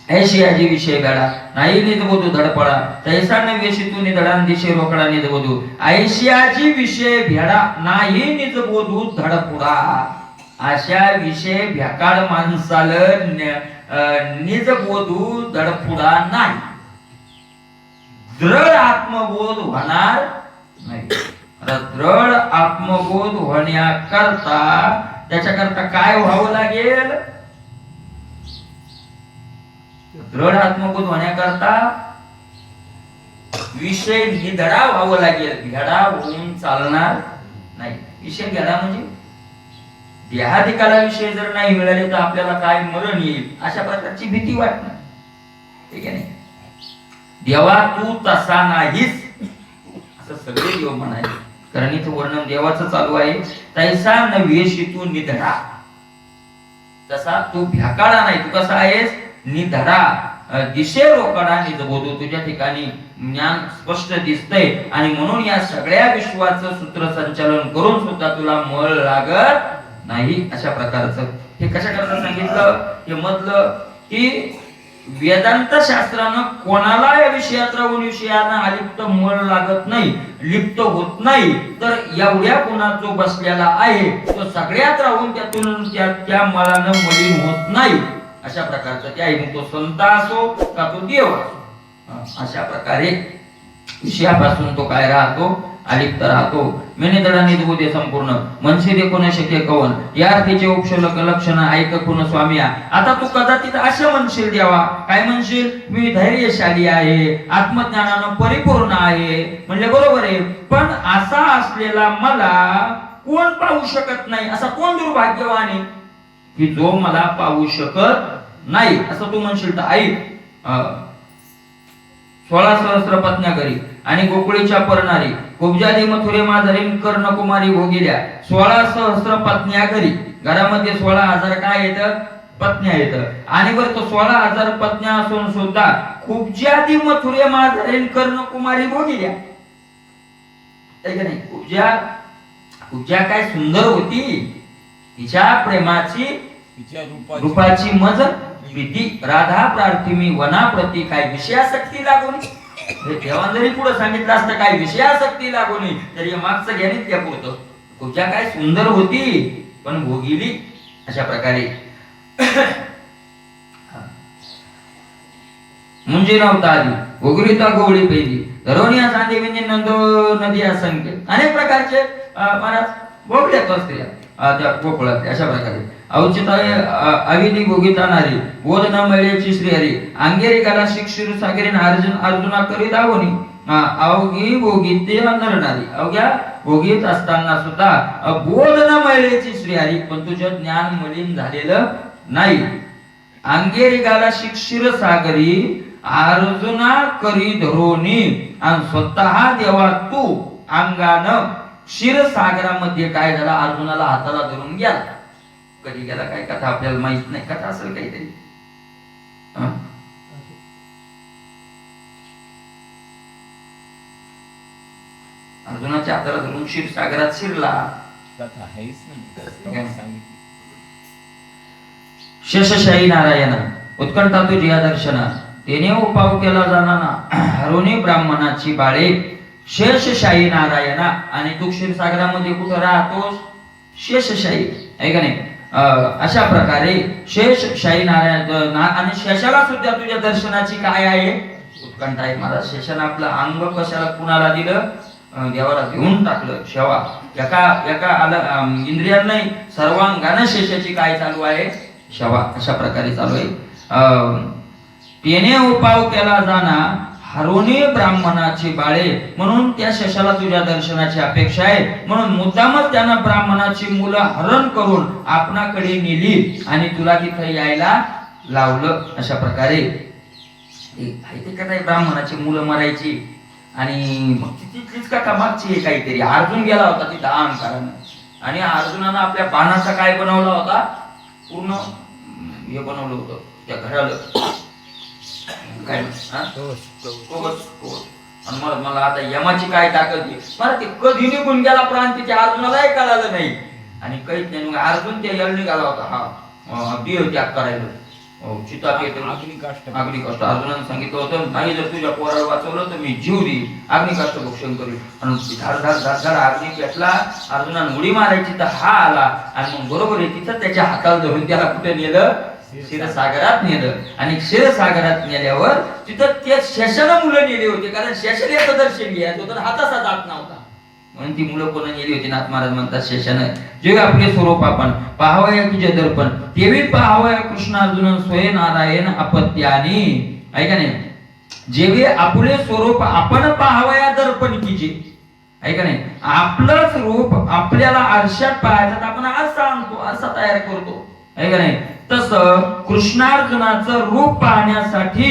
A: ऐशियाची विषय बेडा नाही निजबोधू धडपडा, तैसा नव्हेशी तू निधडान दिशे रोकडा निजबोधू. ऐशियाची विषय भेडा नाही निजबोधू धडपुडा. अशा विषय भ्याकाळ माणसाला निजबोधू धडपुडा नाही, दृढ आत्मबोध होणार नाही. दृढ आत्मबोध होण्याकरता त्याच्याकरता काय व्हावं लागेल, दृढ आत्मबोध होण्याकरता विषय निधडा व्हावं लागेल. भेडा होऊन चालणार नाही. विषय घेडा म्हणजे देहाधिकाला विषय जर नाही मिळाले तर आपल्याला काय मरण येईल, अशा प्रकारची भीती वाटणार. ठीक आहे, देवा तू तसा नाहीस असं सगळे देव म्हणाले, कारण इथं वर्णन देवाचं चालू आहे. तैसा नव्हेशी तू निधडा, तसा तू भ्याकाळा नाही, तू कसा आहेस, निधडा. दिशे रोकडा निजबोधू, तुझ्या ठिकाणी ज्ञान स्पष्ट दिसतंय. आणि म्हणून या सगळ्या विश्वाचं सूत्रसंचालन करून सुद्धा तुला मळ लागत नाही. अशा प्रकारचं हे कशा करता सांगितलं, हे मधलं की वेदांत शास्त्रानं कोणाला या विषयात राहून विषयानं अलिप्त मळ लागत नाही, लिप्त होत नाही. तर एवढ्या गुणात जो बसलेला आहे तो सगळ्यात राहून त्यातून त्या मळानं मलिन होत नाही. अशा प्रकारचं त्या तो संत असो का तो देव असो, अशा प्रकारे विषयापासून तो काय राहतो, अलिप्त राहतो. मेनेदडाने बोधे संपूर्ण मनसे देखून शक्य कवन या अर्थीचे उपशलक लक्षण ऐक कुण स्वामिया. आता तू कदाचित असे म्हणशील देवा, काय म्हणशील, मी धैर्यशाली आहे, आत्मज्ञानानं परिपूर्ण आहे, म्हणजे बरोबर आहे, पण असा असलेला मला कोण पाहू शकत नाही, असा कोण दुर्भाग्यवान आहे की जो मला पाहू शकत नाही, असं तू म्हणशील. तर ऐक, 16 सहस्र पत्न्या घरी आणि गोकुळीच्या परणारी कुब्जादी मथुरे माधरीन कर्णकुमारी भोगिल्या. 16 सहस्र पत्न्या घरी, घरामध्ये 16,000 काय येतं, पत्न्या येतं. आणि बरं तो 16,000 पत्न्या असून सुद्धा कुब्जादी मथुरे माधरीन कर्णकुमारी भोगिल्या. नाही, कुब्जा काय सुंदर होती, तिच्या प्रेमाची
B: तिच्या
A: रूपाची मज प्रीती राधा प्रार्थी वना प्रती काय विषयासक्ती लागून. देवान जरी पुढे सांगितलं असतं काय विषयासक्ती लागून, तरी मागचं घ्यानीच त्या पुरतं. कुब्जा काय सुंदर होती पण भोगिली. अशा प्रकारे मुंजी नव्हता आली, उगरीता गोवळी पहिली, धरोनिया सांदे विंदी नंदो नदी असंख्य. अनेक प्रकारचे महाराज भोगल्यात असते त्या गोकुळात. अशा प्रकारे औचित अविधी भोगिता नारी बोध न मिळेची श्रीहरी अंगेरी गाला शिक्षिर सागरीन अर्जुना करी दावणी. अवघी भोगीते नरणारी, अवघ्या भोगीत असताना सुद्धा बोध न मिळेची श्रीहरी, पण तुझं ज्ञान मलिन झालेलं नाही. अंगेरी गाला शिक्षिर सागरी अर्जुना करी धरोनी, आणि स्वतः देवा तू अंगानं क्षीरसागरामध्ये काय झाला, अर्जुनाला हाताला धरून गेला. कधी गेला काय कथा आपल्याला माहित नाही, कथा असेल काहीतरी. अर्जुनाच्या हाताला धरून क्षीरसागरात शिरला.
B: कथा आहेच ना,
A: शेषशाही नारायणा उत्कंठा तुझ्या दर्शना, तेने उपाव केला जाणाना हरोनी ब्राह्मणाची बाळे. शेषशाही नारायणा, आणि तू क्षीरसागरामध्ये कुठं राहतोस, शेषशाही आहे का नाही. अशा प्रकारे शेषशाही नारायण, आणि शेषाला सुद्धा तुझ्या दर्शनाची काय आहे, उत्कंठा आहे. मला शेषानं आपलं अंग कशाला कुणाला दिलं, देवाला घेऊन टाकलं. शेवा एका आलं इंद्रियात नाही, सर्वांगानं शेषाची काय चालू आहे, शेवा. अशा प्रकारे चालू आहे. तेने उपाव केला जाना हरोनी ब्राह्मणाची बाळे, म्हणून त्या शेषाला तुझ्या दर्शनाची अपेक्षा आहे. म्हणून मुद्दामच त्यानं ब्राह्मणाची मुलं हरण करून आपणाकडे नेली आणि तुला तिथं यायला लावलं. अशा प्रकारे ब्राह्मणाची मुलं मरायची आणि मग तिथलीच कथा मागची आहे काहीतरी. अर्जुन गेला होता तिथं अहंकारानं, आणि अर्जुनानं आपल्या बाणाचा काय बनवला होता, पूर्ण हे बनवलं होतं त्या घराला काय मला आता यमाची काय ताकद आहे, मला ते कधी निघून गेला प्राण तिच्या अर्जुनालाही कळालं नाही आणि काहीच नाही. मग अर्जुन त्या याला निघाला होता, हा देह त्याग करायला, अग्निकाष्ट. अर्जुनाने सांगितलं होतं, नाही जर तुझ्या पोराला वाचवलं तर मी जीव देईल, अग्निकाष्ट भक्षण करील. आणि धाड अग्नी पेटला, अर्जुनाने उडी मारायची तर हा आला आणि मग बरोबर आहे तिथं त्याच्या हाताला धरून त्याला कुठे नेलं, क्षीरसागरात नेलं. आणि क्षीरसागरात नेल्यावर तिथं त्या शेषाला मुलं नेली होती, कारण शेषाला याचं दर्शन घ्यायचं होतं, हाताचा जात नव्हता, म्हणून ती मुलं कोणा नेली होती. नाथ महाराज म्हणतात, शेषानं जे आपले स्वरूप आपण पाहावया की जे दर्पण, तेवी पाहावया कृष्ण अर्जुन स्वय नारायण अपत्यानी. ऐका नाही, जेवे आपले स्वरूप आपण पाहावया दर्पण की जे, ऐका नाही, आपलंच रूप आपल्याला आरशात पाहायचं, आपण आरसा आणतो, आरसा तयार करतो, ऐका नाही. तसं कृष्णार्जुनाचं रूप पाहण्यासाठी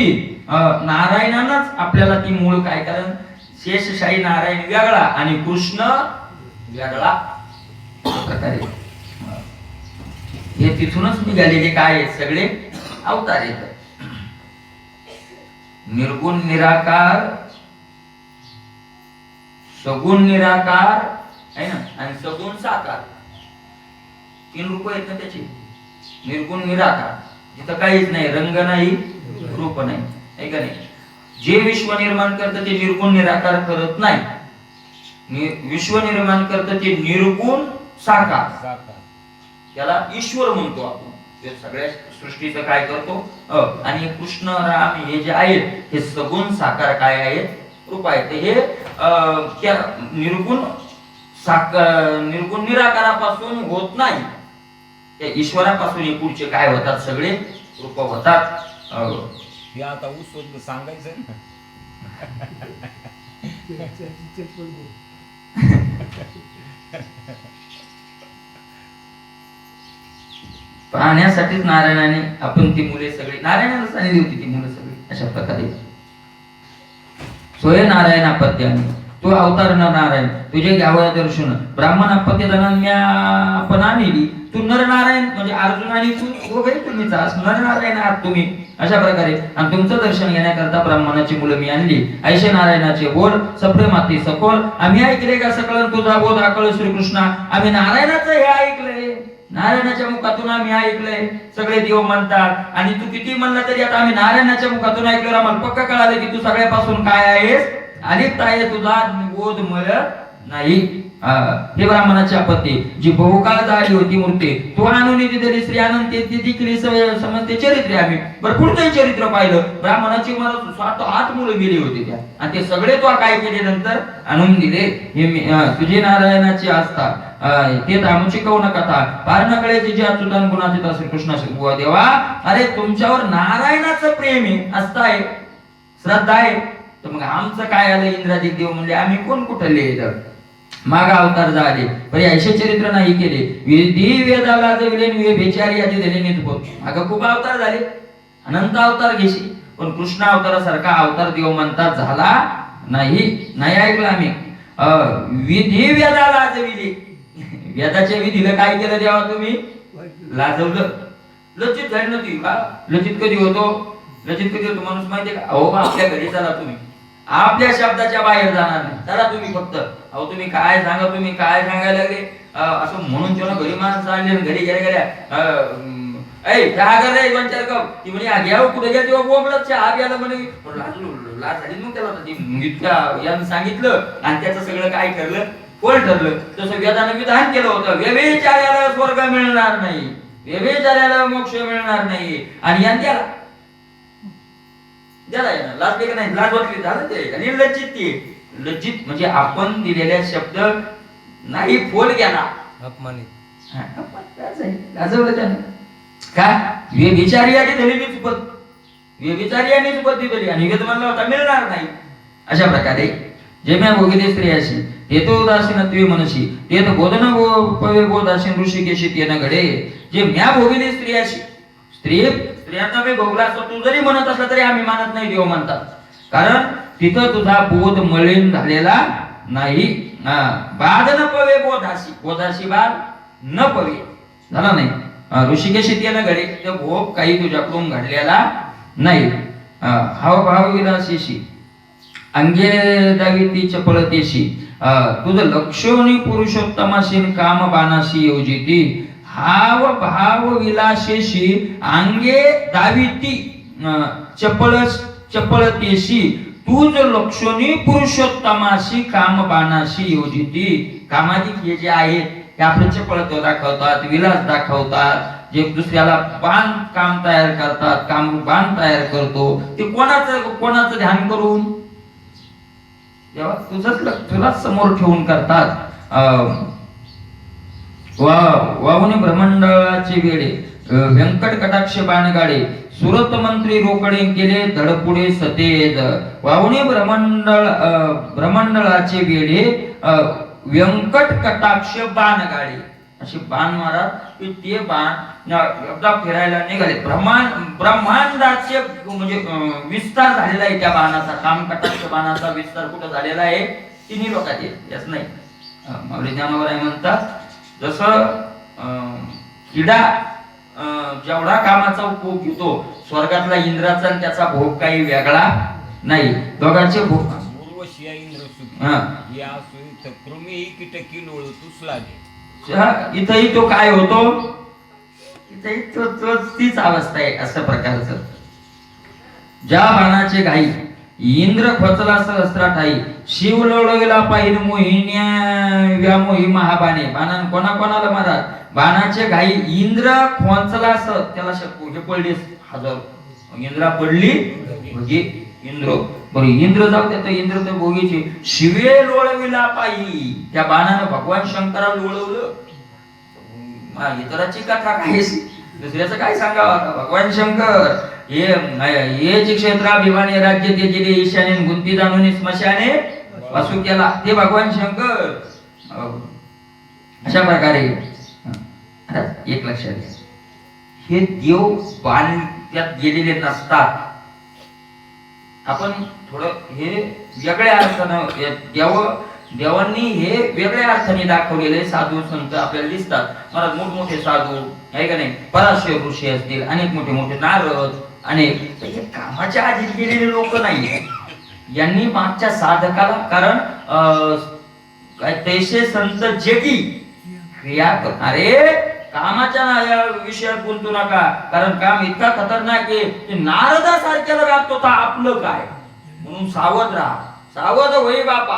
A: नारायणानंच आपल्याला ती मूळ काय, कारण शेषशाही नारायण वेगळा आणि कृष्ण वेगळा प्रकारे हे तिथूनच निघालेले काय आहेत, सगळे अवतार आहेत. निर्गुण निराकार, सगुण निराकार आहे ना, आणि सगुण साकार, 3 रूप आहेत ना त्याची. निर्गुण निराकार, जिथं काहीच नाही, रंग नाही, रूप नाही, आहे का नाही. जे विश्व निर्माण करतं ते निर्गुण निराकार करत नाही, विश्व निर्माण करतं ते निर्गुण साकार, त्याला ईश्वर म्हणतो आपण. ते सगळ्या सृष्टीचं काय करतो. आणि कृष्ण राम हे जे आहेत हे सगुण साकार काय आहेत, कृपा आहे. तर हे त्या निर्गुण निर्गुण निराकारापासून होत नाही, त्या ईश्वरापासून हे पुढचे काय होतात, सगळे कृपा होतात.
B: हे आता ऊस सांगायचं ना.
A: पाहण्यासाठीच नारायणाने आपण ती मुले सगळी नारायणाला सांगितली होती, ती मुलं सगळी अशा प्रकारे. सोय नारायण आपत्याने तू अवतार नारायण तुझे घ्यावं दर्शन ब्राह्मण आपत्ती धनन्या आपण आणली तू नर नारायण म्हणजे अर्जुन आणि तू दोघे तुम्हीच नर नारायण आहात तुम्ही अशा प्रकारे. आणि तुमचं दर्शन घेण्याकरता ब्राह्मणाची मुलं मी आणली. ऐशे नारायणाचे बोल सप्रे माती सखोल आम्ही ऐकले का सकळ तुझा बोध आकळ श्रीकृष्णा. आम्ही नारायणाचं हे ऐकलंय, नारायणाच्या मुखातून आम्ही ऐकलंय, सगळे देव म्हणतात. आणि तू किती म्हणला तरी आता आम्ही नारायणाच्या मुखातून ऐकलं, आम्हाला पक्का कळालं की तू सगळ्यापासून काय आहेस, अलिप्त आहे, तुझा बोध मिळत नाही. हे ब्राह्मणाची आपत्ती जी बहुकाळ झाली होती मूर्ती तू आणून दिली श्री अनंत ती देखील समजते चरित्र. आम्ही बरं पुढचंही चरित्र पाहिलं, ब्राह्मणाची मला 7-8 मुलं गेली होती त्या, आणि ते सगळे तो काय केले नंतर आणून दिले. हे तुझे नारायणाची आस्था ते आमची कौन कथा पार न कळायची जी अच्युतान गुणातीत असेल कृष्णा देवा. अरे तुमच्यावर नारायणाचं प्रेम आहे, आस्था आहे, श्रद्धा आहे, तर मग आमचं काय आलं. इंद्रादिक देव म्हणजे आम्ही कोण कुठले माग अवतार झाले परी ऐशे चरित्र नाही केले विधी वेदाला जविले बेचारी आधी दिले नित माग खूप अवतार झाले, अनंत अवतार घेशी, पण कृष्ण अवतारासारखा अवतार देव म्हणतात झाला नाही. नाही ऐकलं आम्ही. विधी वेदाला जविले वेदाच्या विधीला काय केलं देवा तुम्ही, लाजवलं. लज्जित झाली नव्हती का. लज्जित कधी होतो, लज्जित कधी होतो माणूस माहितीये का. अहो आपल्या घरी चला, तुम्ही आपल्या शब्दाच्या बाहेर जाणार नाही, चला तुम्ही फक्त. अहो तुम्ही काय सांगा, तुम्ही काय सांगायला लागले असं म्हणून तेव्हा घरी माणसं आणले, घरी गेल्या चहा कर रे 2-4 कप. ती म्हणे घ्यावं कुठे घ्या तेव्हा बोबडत चहा घ्यायला म्हणे लाज झाली. मग त्याला इतक्या यानं सांगितलं आणि त्याचं सगळं काय ठरलं, कोण ठरलं. तसं वेदानं विधान केलं होतं, व्यभिचार्याला स्वर्ग मिळणार नाही, व्यभिचार्याला मोक्ष मिळणार नाही. आणि यान त्याला लाज का नाही, लाज वाटली झालं ते. आणि लज्जित ती लज्जित म्हणजे आपण दिलेल्या शब्द नाही फोल गेला, अपमानित लाजवलं त्याने. काय व्यभिचारी आणि दिलेली चुपत, व्यभिचारी आणि चुपत दिली आणि वेद म्हणला होता मिळणार नाही. अशा प्रकारे जे म्या भोगिले स्त्रियाशी ते तो उदासीनत्वे मनशी ते तर बोधन पवे बोधासीन ऋषिकेशी ते न घडे. जे म्या भोगिले स्त्रियाशी स्त्रियांना मी भोगला असतो तू जरी म्हणत असला तरी आम्ही मानत नाही देव म्हणतात, कारण तिथं तुझा बोध मलिन झालेला नाही. बाध न पवे बोधाशी, बोधाशी बाध न पवे झाला नाही. ऋषिकेशी ते न घडे, ते भोग काही तुझ्याकडून घडलेला नाही. हाव भाव विलासेशी अंगे दाविती चपलतेशी तुझं लक्षोनी पुरुषोत्तमाशी काम बाणाशी योजिती. हाव भाव विलासेशी अंगे दाविती चपलतेशी तुझ लक्षोनी पुरुषोत्तमाशी काम बाणाशी योजिती. कामाधिक हे जे आहेत ते आपले चपळत्व दाखवतात, विलास दाखवतात, जे दुसऱ्याला बाण काम तयार करतात, काम बाण तयार करतो, ते कोणाचं ध्यान करून तेव्हा तुलाच समोर ठेवून करतात. वाहुनी ब्रह्मंडळाचे वेळे व्यंकट कटाक्ष बाणगाडे सुरत मंत्री रोकडे केले धडपुडे सतेज. वाहुनी ब्रह्मंडळाचे वेळे व्यंकट कटाक्ष बाणगाडे असे बाण मारा की ते बाण एकदा फिरायला निघाले. ब्रह्मांडाचे म्हणजे विस्तार झालेला आहे त्या बाणाचा, काम कटाक्ष बाणाचा विस्तार कुठं झालेला आहे, तिन्ही लोकांचे याच नाही. माऊली ज्ञानोबराय म्हणतात जसं किडा जेवढा कामाचा उपभोग घेतो, स्वर्गातला इंद्राचा आणि त्याचा भोग काही वेगळा नाही, दोघांचे भोग.
B: उर्वशी इंद्र सुखी या सुईत कृमी कीटकी लोळ तुसला दे.
A: इथंही तो काय होतो, इथंही तो तीच अवस्था आहे. अशा प्रकारचं ज्या बाणाचे घाई इंद्र खोचला सहस्राठाई शिव लोळविला पाहिन मोहिन्या व्यामोही महाबाणे. बाणान कोणाला मारत, बाणाचे घाई इंद्र खोचला त्याला शकू हे पडली हजार इंद्रा पडली म्हणजे इंद्र. बरं इंद्र जाऊ दे, तर इंद्र तर भोगीचे शिवे लोळविला पायी, त्या बाणानं भगवान शंकराला लोळवलं. इतराची कथा काय, दुसऱ्याचं काय सांगावं आता. भगवान शंकर हे जे क्षेत्राभिमाने राज्य ते जिले ईशाने गुंती जाणून स्मशाने वासू केला, ते भगवान शंकर. अशा प्रकारे एक लक्षात घ्या, हे देव बाण त्यात गेलेले नसतात. आपण थोडं हे वेगळ्या अर्थानं देवांनी हे वेगळ्या अर्थाने दाखवलेले साधू संत आपल्याला दिसतात. मला मोठमोठे साधू आहे का नाही, पराशर ऋषी असतील, अनेक मोठे मोठे नारद, अनेक हे कामाच्या आधी गेलेले लोक नाही. यांनी मागच्या साधकाला, कारण काय तैसे संत जगी क्रिया करणारे, कामाच्या विषयात बोलतो नका, कारण काम इतका खतरनाक आहे की नारदासारख्याला वाटतो तर आपलं काय. म्हणून सावध राहा, सावध होई बापा,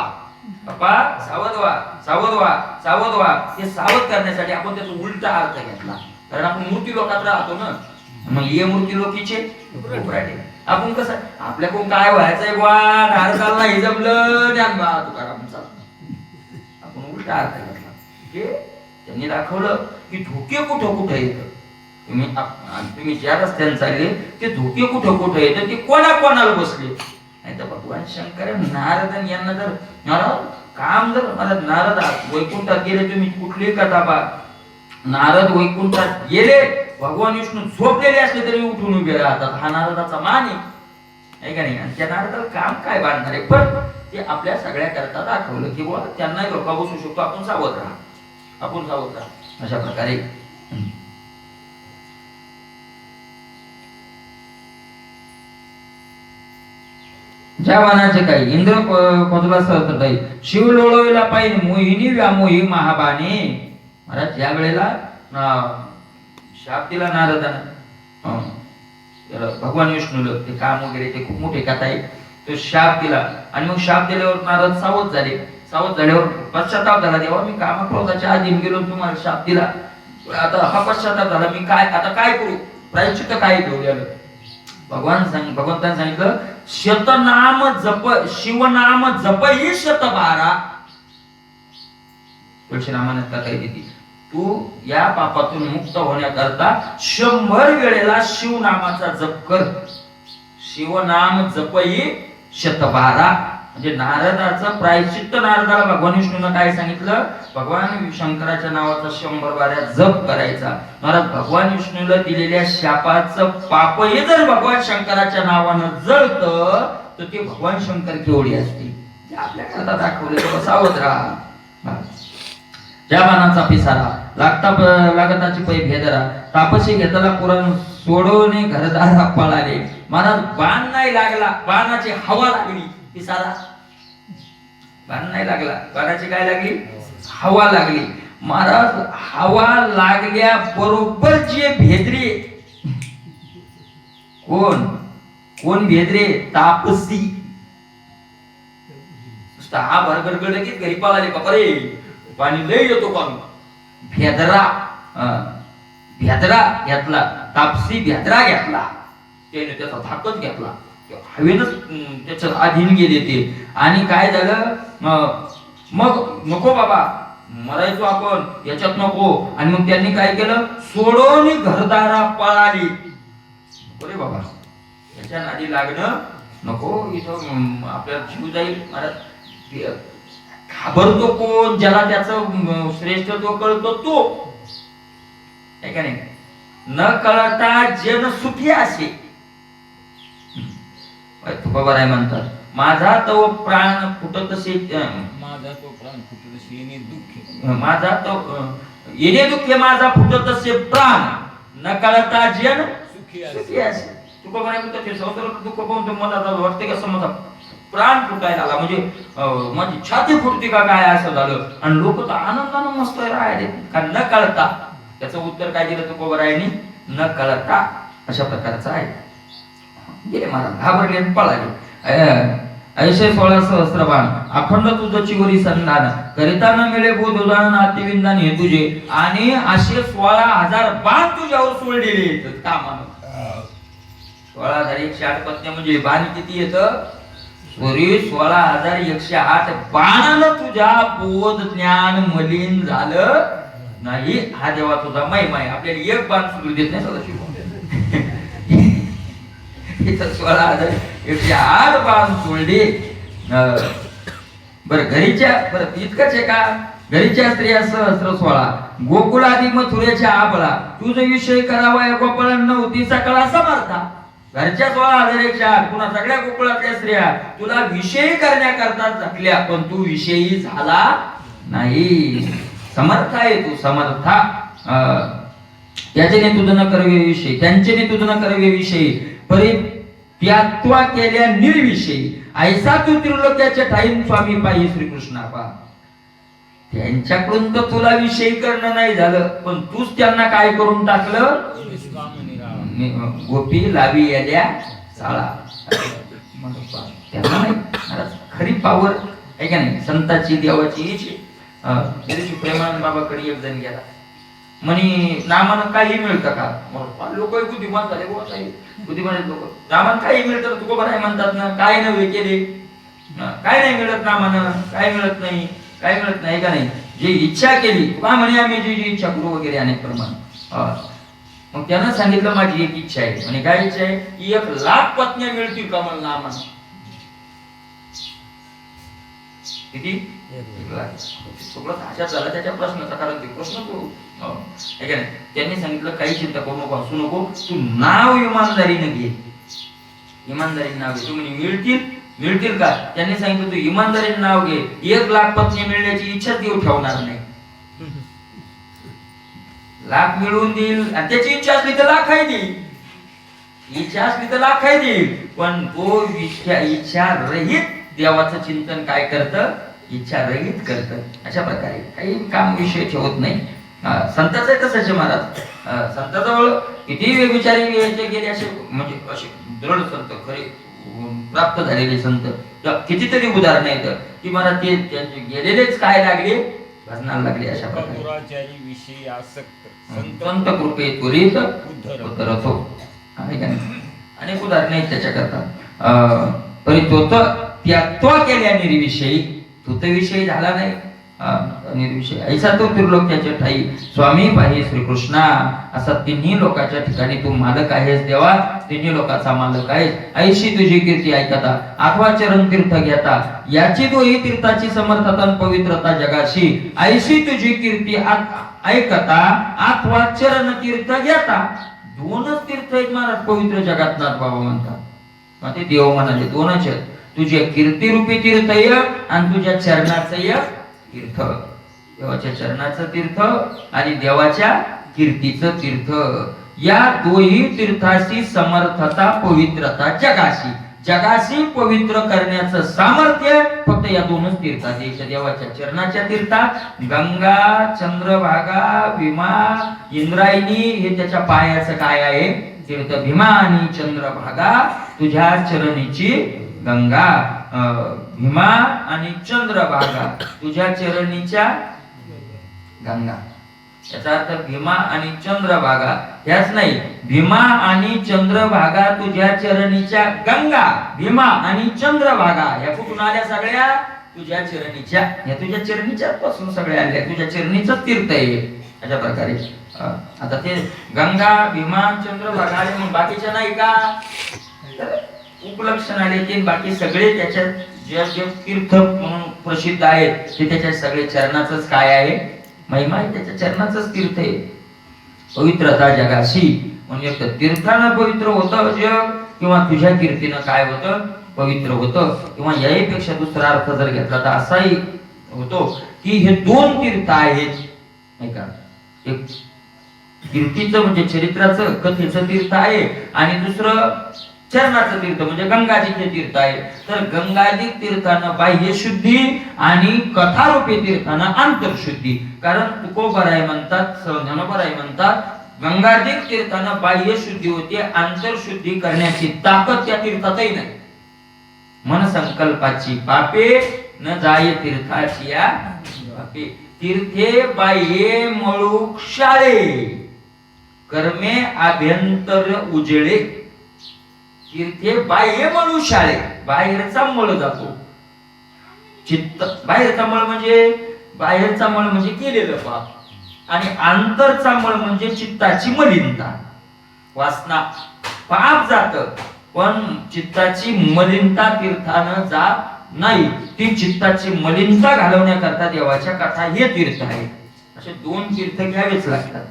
A: बापा सावध व्हा, सावध व्हा, सावध व्हा. हे सावध करण्यासाठी आपण त्याचा उलटा अर्थ घेतला, कारण आपण मूर्ती लोकात राहतो ना. मग हे मूर्ती लोकीचे आपण कसं, आपल्याकडून काय व्हायचंय बा, नारदाला हे जमलं ज्ञान बा तुकारामचा, आपण उलटा अर्थ घेतला. हे त्यांनी दाखवलं की धोके कुठं कुठं येतं. तुम्ही ज्या रस्त्याने चालले ते धोके कुठं कुठं येतं, ते कोणाला बसले. नाही तर भगवान शंकर नारद यांना जर काम जर नारद वैकुंठात गेले, तुम्ही कुठली कथा पा, नारद वैकुंठात गेले, भगवान विष्णू झोपलेले असले तरी उठून उभे राहतात. हा नारदाचा मान आहे का नाही. आणि त्या नारदाला काम काय बांधणार आहे, पण ते आपल्या सगळ्या करता दाखवलं की बुवा त्यांनाही धोका बसू शकतो, आपण सावध राहा, आपण सावध राहा. अशा प्रकारे ज्या वाहनाचे काही इंद्र पदला सहृदय शिव लोळविला पाहिजे मोहिनी व्यामोही महाबाणे. महाराज ज्या वेळेला शाप दिला नारदानं भगवान विष्णूला, ते काम वगैरे ते खूप मोठे कथा आहे, तो शाप दिला. आणि मग शाप दिल्यावर नारद सावध झाले. सावध झाल्यावर पश्चाताप झाला, देवा मी कामक्रोधाच्या आधीन गेलो, तुम्हाला शाप दिला, आता हा पश्चाताप झाला, मी काय आता काय करू, प्रायश्चित्त काय करू. भगवंताने सांगितलं शतनाम जप, शिवनाम जप ही 112. तुळशीरामाने कथा दिली, तू या पापातून मुक्त होण्याकरता 100 वेळेला शिवनामाचा जप कर. शिवनाम जप ही 112. म्हणजे नारदाचं प्रायश्चित्त, नारदाला भगवान विष्णूने काय सांगितलं, भगवान शंकराच्या नावाचा 100 वाऱ्या जप करायचा. महाराज भगवान विष्णूला दिलेल्या शापाचं पाप हे जर भगवान शंकराच्या नावानं जळतं तर ते भगवान शंकर केवढी असते, ते आपल्या करता दाखवले. सावध राहा. ज्या बाणाचा पिसारा लागताची पै भेदरा, तापसी घेतला पुरण सोडवणे घरदारा पळाले. महाराज बाण नाही लागला, बाणाची हवा लागली. पिसारा बाण नाही लागला, बाणाची काय लागली, हवा लागली. महाराज हवा लागल्या बरोबर जे भेदरे, कोण भेदरे, तापसी. हा भरगडगड की घरी पळाले, बापरे पाणी लय येतो पाणी. भेदरा घेतला, तापसी भेदरा घेतला, त्याने त्याचा धाकच घेतला, हवेनच त्याच्या अधीन गेले ते. आणि काय झालं, मग नको बाबा मरायचो आपण, याच्यात नको. आणि मग त्यांनी काय केलं, सोडून घरदारा पळाली. अरे बाबा याच्या नादी लागणं नको, इथं आपल्याला जीव जाईल. घाबरतो कोण, ज्याला त्याचं श्रेष्ठत्व कळतो तो, आहे का नाही. न कळता जन सुखी असे. तुकोबाराय म्हणतात, माझा तो प्राण फुटतसे,
B: माझा तो प्राण फुटतसे येणे दुःख,
A: माझा तो येणे दुःख माझा फुटतसे प्राण, न कळता जन
B: सुखी
A: असे. तुकोबाराय म्हणतात ते संसारात दुःख पाहून मला वाटते का समजा प्राण फुटायला आला, म्हणजे माझी छाती फुटते का काय असं झालं. आणि लोक तर आनंदानं मस्त राहिले, कारण न कळता. त्याचं उत्तर काय दिलं तुकोबारायांनी, न कळता. अशा प्रकारचं आहे. गेले महाराज, घाबरले आणि पळाले. ऐशे 16 सहस्त्रबाण अखंड तुझं चिवरी संधान, करिता न मिळे बोध उदाहरण अतिविंदान हे तुझे. आणि असे 16,000 बाण तुझ्यावर सोडलेले कामानं. 16,108 पत्न्या म्हणजे बाण किती येतं? पूर्वी 16,108 बाणानं तुझ्या बोध ज्ञान मलिन झालं नाही. हा देवा तुझा महिमा आहे. आपल्याला एक बाण सुरू देत नाही सदाशिव. इथं 16,108 बाण सोडले. बरं इतकंच आहे का? घरीच्या स्त्रिया सहस्र 16, गोकुळादी मथुरेच्या आबळा, तुझ विषय करावा या गोपाळांना होती सकाळ समर्था. घरच्या 16,108 पुन्हा सगळ्या गोकुळातल्या स्त्रिया तुला विषयी करण्याकरता जगल्या, पण तू विषयी झाला नाही. समर्थ आहे तू, समर्था. त्याच्याने तुझं न करवे विषयी, त्यांच्याने तुझं न करवे विषयी, परित्यात्वा केल्या निर्विषयी, ऐसा तू त्रिलोक्याच्या ठाईन स्वामी पायी श्रीकृष्णा पा. त्यांच्याकडून तर तुला विषयी करणं नाही झालं, पण तूच त्यांना काय करून टाकलं? गोपी लावी याल्या चाळा. त्यांना नाही खरी पावर आहे का नाही? संताची देवाची हीच. प्रेमानंद बाबाकडे एक जण गेला, म्हणे नामानं काही मिळतं का? लोक बुद्धिमान झाले, बुद्धिमान लोक. नामानं काही मिळतं तू बरं आहे म्हणतात ना. काय नव्हे केले, काय नाही मिळत नामानं, काय मिळत नाही, काय मिळत नाही का नाही? जे इच्छा केली का म्हणे आम्ही जी इच्छा करू वगैरे अनेक प्रमाण. मग त्यानं सांगितलं माझी एक इच्छा आहे. म्हणे काय इच्छा आहे? की 1,00,000 पत्न्या मिळतील का मला नामानं. किती? 1,00,000. सगळं भाषा झाला त्याच्या प्रश्नाचा, कारण ते प्रश्न तो त्यांनी सांगितलं काही चिंता करू नको, असू नको, तू नाव इमानदारीने घे. इमानदारीने नाव घे. तू म्हणे मिळतील का? त्यांनी सांगितलं तू इमानदारीने नाव घे, 1,00,000 पत्नी मिळण्याची इच्छा देऊ ठेवणार नाही. 1,00,000 मिळवून देईल, आणि त्याची इच्छा असली तर 1,00,000 देईल, इच्छा असली तर 1,00,000 देईल. पण तो इच्छा रहित देवाचं चिंतन काय करतं? इच्छा रहित करतं. अशा प्रकारे काही काम विषय ठेवत नाही. संताचं आहे तसंच महाराज. संताजवळ किती वेगविचारी यायचे गेले, असे म्हणजे असे दृढ संत, खरे प्राप्त झालेले संत कितीतरी उदाहरण आहेत की मला ते त्यांचे गेलेलेच काय लागले? भजनाला लागले. अशा प्रकारे
B: विषयी आसक्त
A: संत कृपे त्वरित उद्धरतो. अनेक उदाहरण आहेत त्याच्याकरता. परित्याग केल्या निर्विषयी, तू तर विषयी झाला नाही, निर्विषय. ऐसा तो त्रिलोक्याच्या ठाई स्वामी पाही श्रीकृष्णा. असा तिन्ही लोकांच्या ठिकाणी तू मालक आहेस देवा, तिन्ही लोकांचा मालक आहेस. ऐशी तुझी कीर्ती ऐकता, आठवा चरण तीर्थ घेता, याची दोही तीर्थाची समर्थता पवित्रता जगाशी. ऐशी तुझी कीर्ती ऐकता, आठवा चरण तीर्थ घेता. 2च तीर्थ आहेत महाराज पवित्र जगात. नाथ बाबा म्हणतात, ते देव म्हणाले 2च आहेत. तुझ्या कीर्ती रूपी तीर्थ आणि तुझ्या चरणाचं तीर्थ. देवाच्या चरणाचं तीर्थ आणि देवाच्या कीर्तीचं तीर्थ. या दोही तीर्थाची समर्थता पवित्रता जगाशी. जगाशी पवित्र करण्याचं सामर्थ्य फक्त या 2च तीर्थात. एक देवाच्या चरणाच्या तीर्थात गंगा, चंद्रभागा, भीमा, इंद्रायणी हे त्याच्या पायाचं काय आहे? तीर्थ. भीमा आणि चंद्रभागा तुझ्या चरणीची गंगा. भीमा आणि चंद्रभागा तुझ्या चरणीच्या गंगा. याचा अर्थ भीमा आणि चंद्रभागा ह्याच नाही, भीमा आणि चंद्रभागा तुझ्या चरणीच्या गंगा. भीमा आणि चंद्रभागा या कुठून आल्या? सगळ्या तुझ्या चरणीच्या. या तुझ्या चरणीच्या पासून सगळ्या आल्या. तुझ्या चरणीचं तीर्थ आहे. अशा प्रकारे आता ते गंगा, भीमा, चंद्रभागा आले, मग बाकीच्या नाही का? उपलक्षण आले ते बाकी सगळे त्याच्यात जे तीर्थ म्हणून प्रसिद्ध आहेत ते त्याच्या सगळे चरणाचंच काय आहे? महिमा आहे. त्याच्या चरणाचंच तीर्थ आहे. पवित्रता जगाशी म्हणजे तीर्थानं पवित्र होतं जग, किंवा तुझ्या कीर्तीनं काय होतं? पवित्र होतं. किंवा याहीपेक्षा दुसरा अर्थ जर घेतला तर असाही होतो की हे 2 तीर्थ आहेत, नाही का? एक कीर्तीचं म्हणजे चरित्राचं, कथेचं तीर्थ आहे, आणि दुसरं चरणाचं तीर्थ म्हणजे गंगाधिक तीर्थ आहे. तर गंगाधिक तीर्थानं बाह्य शुद्धी आणि कथारूपी तीर्थानं आंतरशुद्धी. कारण तुकोबराय म्हणतात, ज्ञानोबराय म्हणतात, गंगाधिक तीर्थानं बाह्य शुद्धी होते, आंतरशुद्धी करण्याची ताकद त्या तीर्थातही नाही. मन संकल्पाची पापे न जाय तीर्थाची या पापे. तीर्थे बाह्ये मळूक शाळे, कर्मे आभ्यंतर उजळे. तीर्थे बाह्य मळू शाळे, बाहेरचा मळ जातो. चित्त बाहेरचा मळ म्हणजे केलेलं पाप, आणि आंतरचा मळ म्हणजे चित्ताची मलिनता. वासना पाप जात, पण चित्ताची मलिनता तीर्थानं जात नाही. ती चित्ताची मलिनता घालवण्याकरता देवाच्या कथा हे तीर्थ आहे. असे 2 तीर्थ घ्यावेच लागतात,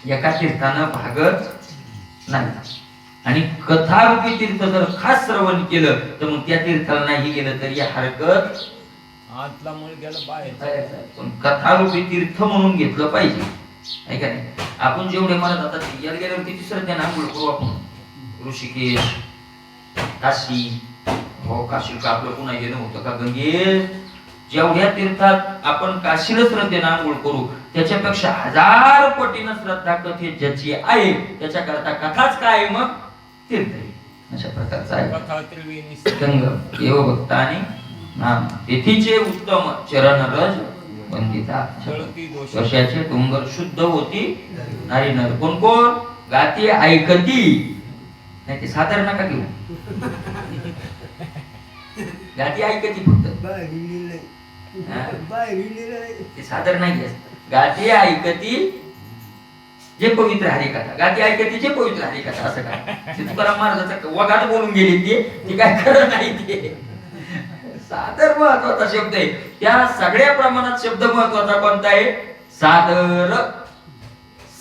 A: एका तीर्थानं भागत नाही. आणि कथारूपी तीर्थ जर खास श्रवण केलं तर मग त्या तीर्थाला नाही गेलं तरी हरकत.
B: आतला मूळ गेला बाहेर,
A: पण कथारूपी तीर्थ म्हणून घेतलं पाहिजे, आहे का नाही. आपण जेवढे म्हणत आता याला गेल्यावर किती श्रद्धेनं आंघोळ करू आपण. ऋषिकेश, काशी, हो काशी का आपलं पुन्हा गेलं होतं का गंगे. जेवढ्या तीर्थात आपण काशीला श्रद्धेनं आंघोळ करू त्याच्यापेक्षा 1000 पटीनं श्रद्धा कथे ज्याची आहे त्याच्याकरता कथाच काय मग तीर्थ आहे. अशा प्रकारचा आहे
B: कथा त्रिवेणी
A: संगम एव भक्तानी नाम तिथीचे उत्तम चरण रज वंदिता. कशाचे डोंगर शुद्ध होती नारी नर. कोण कोण गाती ऐकती, नाही ते साधारण नका घेऊ. गाती ऐकती फक्त, ते साधारण नाही घ्यायचं. गाती ऐकती जे पवित्र हरिकथा, गाती ऐकती जे पवित्र हरिकथा. असं काय तुकाराम महाराजाचा वगात बोलून गेली ती काय खरं नाही. ते सादर महत्वाचा शब्द आहे. त्या सगळ्या प्रमाणात शब्द महत्वाचा कोणता आहे. सादर.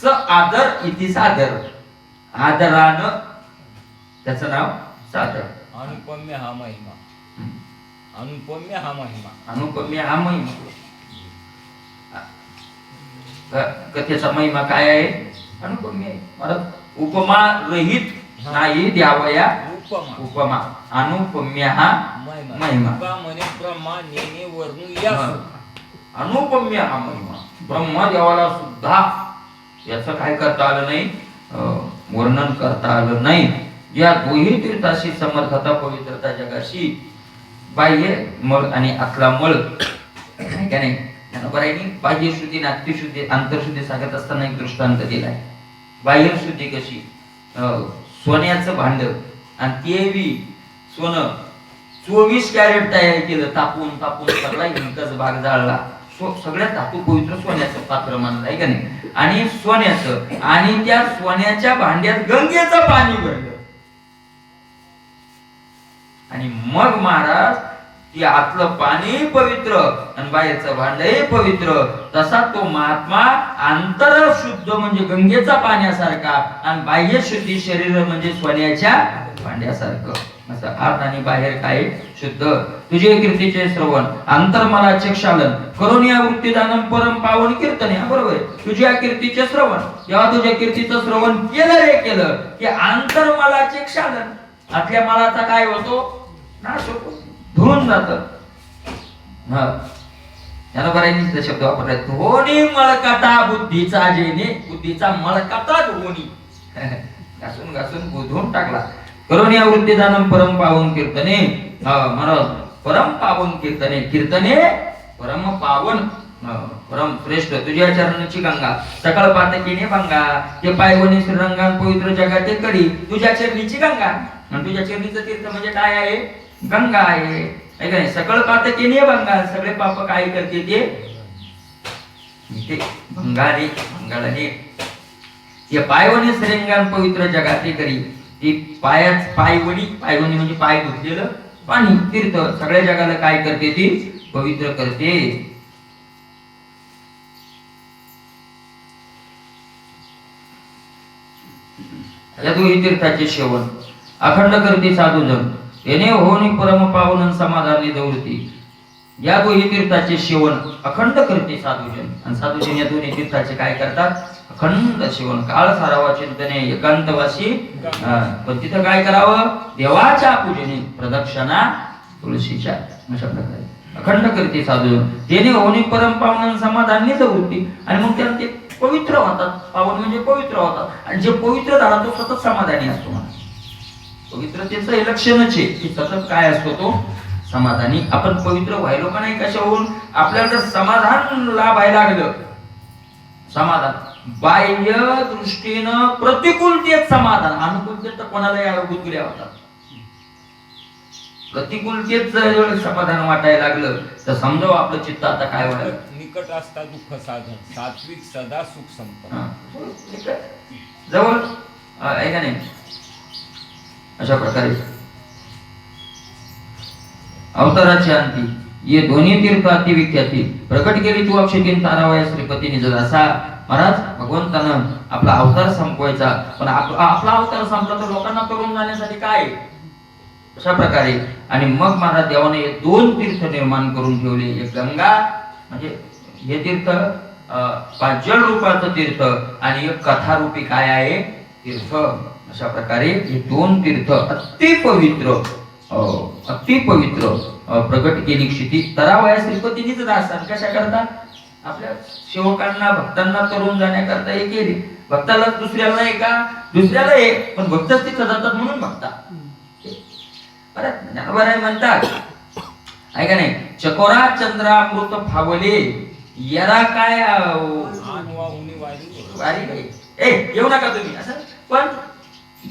A: स आदर इति सादर, आदरानं त्याचं नाव सादर.
B: अनुपम्य हा महिमा, अनुपम्य हा महिमा,
A: अनुपम्य हा महिमा. कथेचा महिमा काय आहे. अनुपम्य आहे. परत उपमा रहित नाही द्यावया उपमा. अनुपम्य हा महिमा. अनुपम्य हा महिमा. ब्रह्मदेवाला सुद्धा याचं काय करता आलं नाही, वर्णन करता आलं नाही. या दोन्ही तीर्थाशी समर्थता पवित्रता जगाशी बाह्य मळ आणि आतला मळ का नाही. बाह्य शुद्धी नाट्यशुद्धी आंतरशुद्धी सांगत असताना एक दृष्टांत दिलाय. बाह्य शुद्धी कशी, सोन्याचं भांड आणि ते बी सोनं 24 कॅरेट तयार केलं, तापून तापून सगळा इंकच भाग जाळला. सगळ्यात धातू पवित्र सोन्याचं पात्र मानलं आहे का नाही. आणि सोन्याचं, आणि त्या सोन्याच्या भांड्यात गंगेचं पाणी भरलं, आणि मग महाराज ती आतलं पाणी पवित्र आणि बाहेरचं भांडही पवित्र. तसा तो महात्मा आंतर शुद्ध म्हणजे गंगेचा पाण्यासारखा, आणि बाह्य शुद्धी शरीर म्हणजे सोन्याच्या भांड्यासारखं. असं आत आणि बाहेर काय शुद्ध. तुझे कीर्तीचे श्रवण अंतर्मलाचे क्षालन करून या वृत्तीदानम परम पावन कीर्तने. बरोबर आहे. तुझ्या कीर्तीचे श्रवण, जेव्हा तुझ्या कीर्तीचं श्रवण केलं की अंतर्मलाचे क्षालन, आतल्या मलाचा काय होतो, नाश होतो, धुवून जात. याला बरायचा शब्द वापरलाय. धोनी मळकटा बुद्धीचा जेने, बुद्धीचा मळकटा धोनी घासून घासून बुधून टाकला. करून या वृत्तीदानम परम पावन कीर्तने. महाराज परम पावन कीर्तने, कीर्तने परम पावन परम श्रेष्ठ. तुझ्या चरणाची गंगा सकाळ पातकीने भंगा, ते पायवणी श्रीरंगान पवित्र जगाते कडी. तुझ्या चरणीची गंगा, आणि तुझ्या चरणीचं तीर्थ म्हणजे काय आहे, गंगा आहे. सकळ पातकीने भंगा, सगळे पाप काय करते ते भंगारे भंगाळणे. ते पायवणी श्रीरंगान पवित्र जगाते करी. ती पायवणी म्हणजे पाय धुतलेलं पाणी, तीर्थ सगळ्या जगाला काय करते, ती पवित्र करते. या दोन्ही तीर्थाचे सेवन अखंड करते साधूजन, येणे होणी परम पावन समाधान निवृत्ती. या दोन्ही तीर्थाचे सेवन अखंड करते साधूजन, आणि साधूजन या दोन्ही तीर्थाचे काय करतात, अखंड सेवन. काळ सारावा चिंतने एकांतवासी. पण तिथं काय करावं, देवाच्या पूजने प्रदक्षिणा तुळशीच्या. अशा प्रकारे अखंड करते साधूजन, तेने होणी परम पावन समाधान निवृत्ती. आणि मग त्याला ते पवित्र होतात. पावन म्हणजे पवित्र होतात, आणि जे पवित्र झाला तो सतत समाधानी असतो. पवित्रतेचं हे लक्षणच आहे की सतत काय असतो, तो समाधानी. आपण पवित्र व्हायलो का नाही कशावरून, आपल्याला जर समाधान लाभायला लागलं, समाधान बाह्य दृष्टीनं प्रतिकूलतेत समाधान, अनुकूलतेत तर कोणाला या गुदगुल्या होतात. प्रतिकूलतेत जर समाधान वाटायला लागलं तर समजावं आपलं चित्त आता काय व्हायला.
B: निकट असता दुःख साधन, सात्विक सदा सुख संपन्न.
A: जवळ आहे का नाही. अशा प्रकारे अवताराची अंती ये दोन्ही तीर्थ अतिविख्याती प्रकट केली तू अक्षतीन तारावया श्रीपती निज असा. महाराज भगवंतानं आपला अवतार संपवायचा, पण आपला अवतार संपला तर लोकांना तरुण जाण्यासाठी काय. अशा प्रकारे आणि मग महाराज देवाने हे दोन तीर्थ निर्माण करून ठेवले. एक गंगा म्हणजे हे तीर्थ पाजल रूपाचं तीर्थ आणि एक कथारूपी काय आहे तीर्थ. अशा प्रकारे हे दोन तीर्थ अति पवित्र प्रकट केली क्षिती तरावया श्रीपतीनीच दासान. कशा करता आपल्या सेवकांना भक्तांना तरुण जाण्याकरता हे केली. भक्ताला दुसऱ्याला नाही का, दुसऱ्याला हे पण भक्तच तिथं जातात म्हणून भक्ता. बरं म्हणतात ऐका नाही. चकोरा चंद्रामृत फावले यरा काय वारी नाही. येऊ नका तुम्ही असं, पण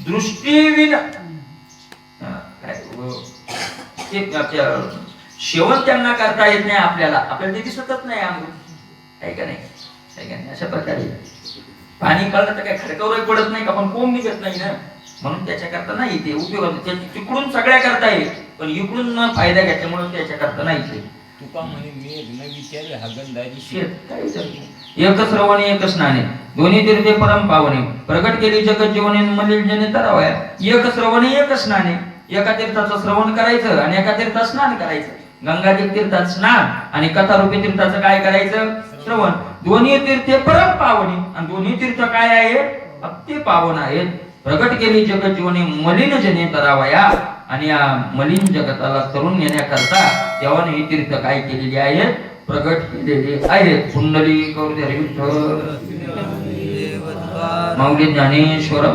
A: दृष्टीविन शेवट त्यांना करता येत नाही. आपल्याला ते दिसतच नाही अमृत आहे का नाही. अशा प्रकारे पाणी पडलं तर काय खडकावर पडत नाही का, पण कोंब निघत नाही ना, म्हणून त्याच्याकरता नाही ते उपयोग. तिकडून सगळ्या करता येईल पण इकडून फायदा घेतल्यामुळे त्याच्याकरता नाही.
B: तुका म्हणे मेघ न विचारे हगंदारी
A: शेत एक श्रवणे एक स्नाने दोन्ही तीर्थे परम पावने प्रकट केली जगत जीवने मलिन जने तरावया. एक श्रवणे एक स्नाने, एका तीर्थाचं श्रवण करायचं आणि एका तीर्थात स्नान करायचं. गंगादेव तीर्थात स्नान आणि कथारूपी तीर्थाचं काय करायचं श्रवण. दोन्ही तीर्थे परम पावने आणि दोन्ही तीर्थ काय आहे अति पावन आहेत. प्रकट केली जगत जीवने मलिन जने तरावया आणि या मलिन जगताला तरुण येण्याकरता देवाने ही तीर्थ काय केलेली आहेत प्रकट केलेली आहेत. पुंडलिक विठ्ठल माऊली ज्ञानेश्वर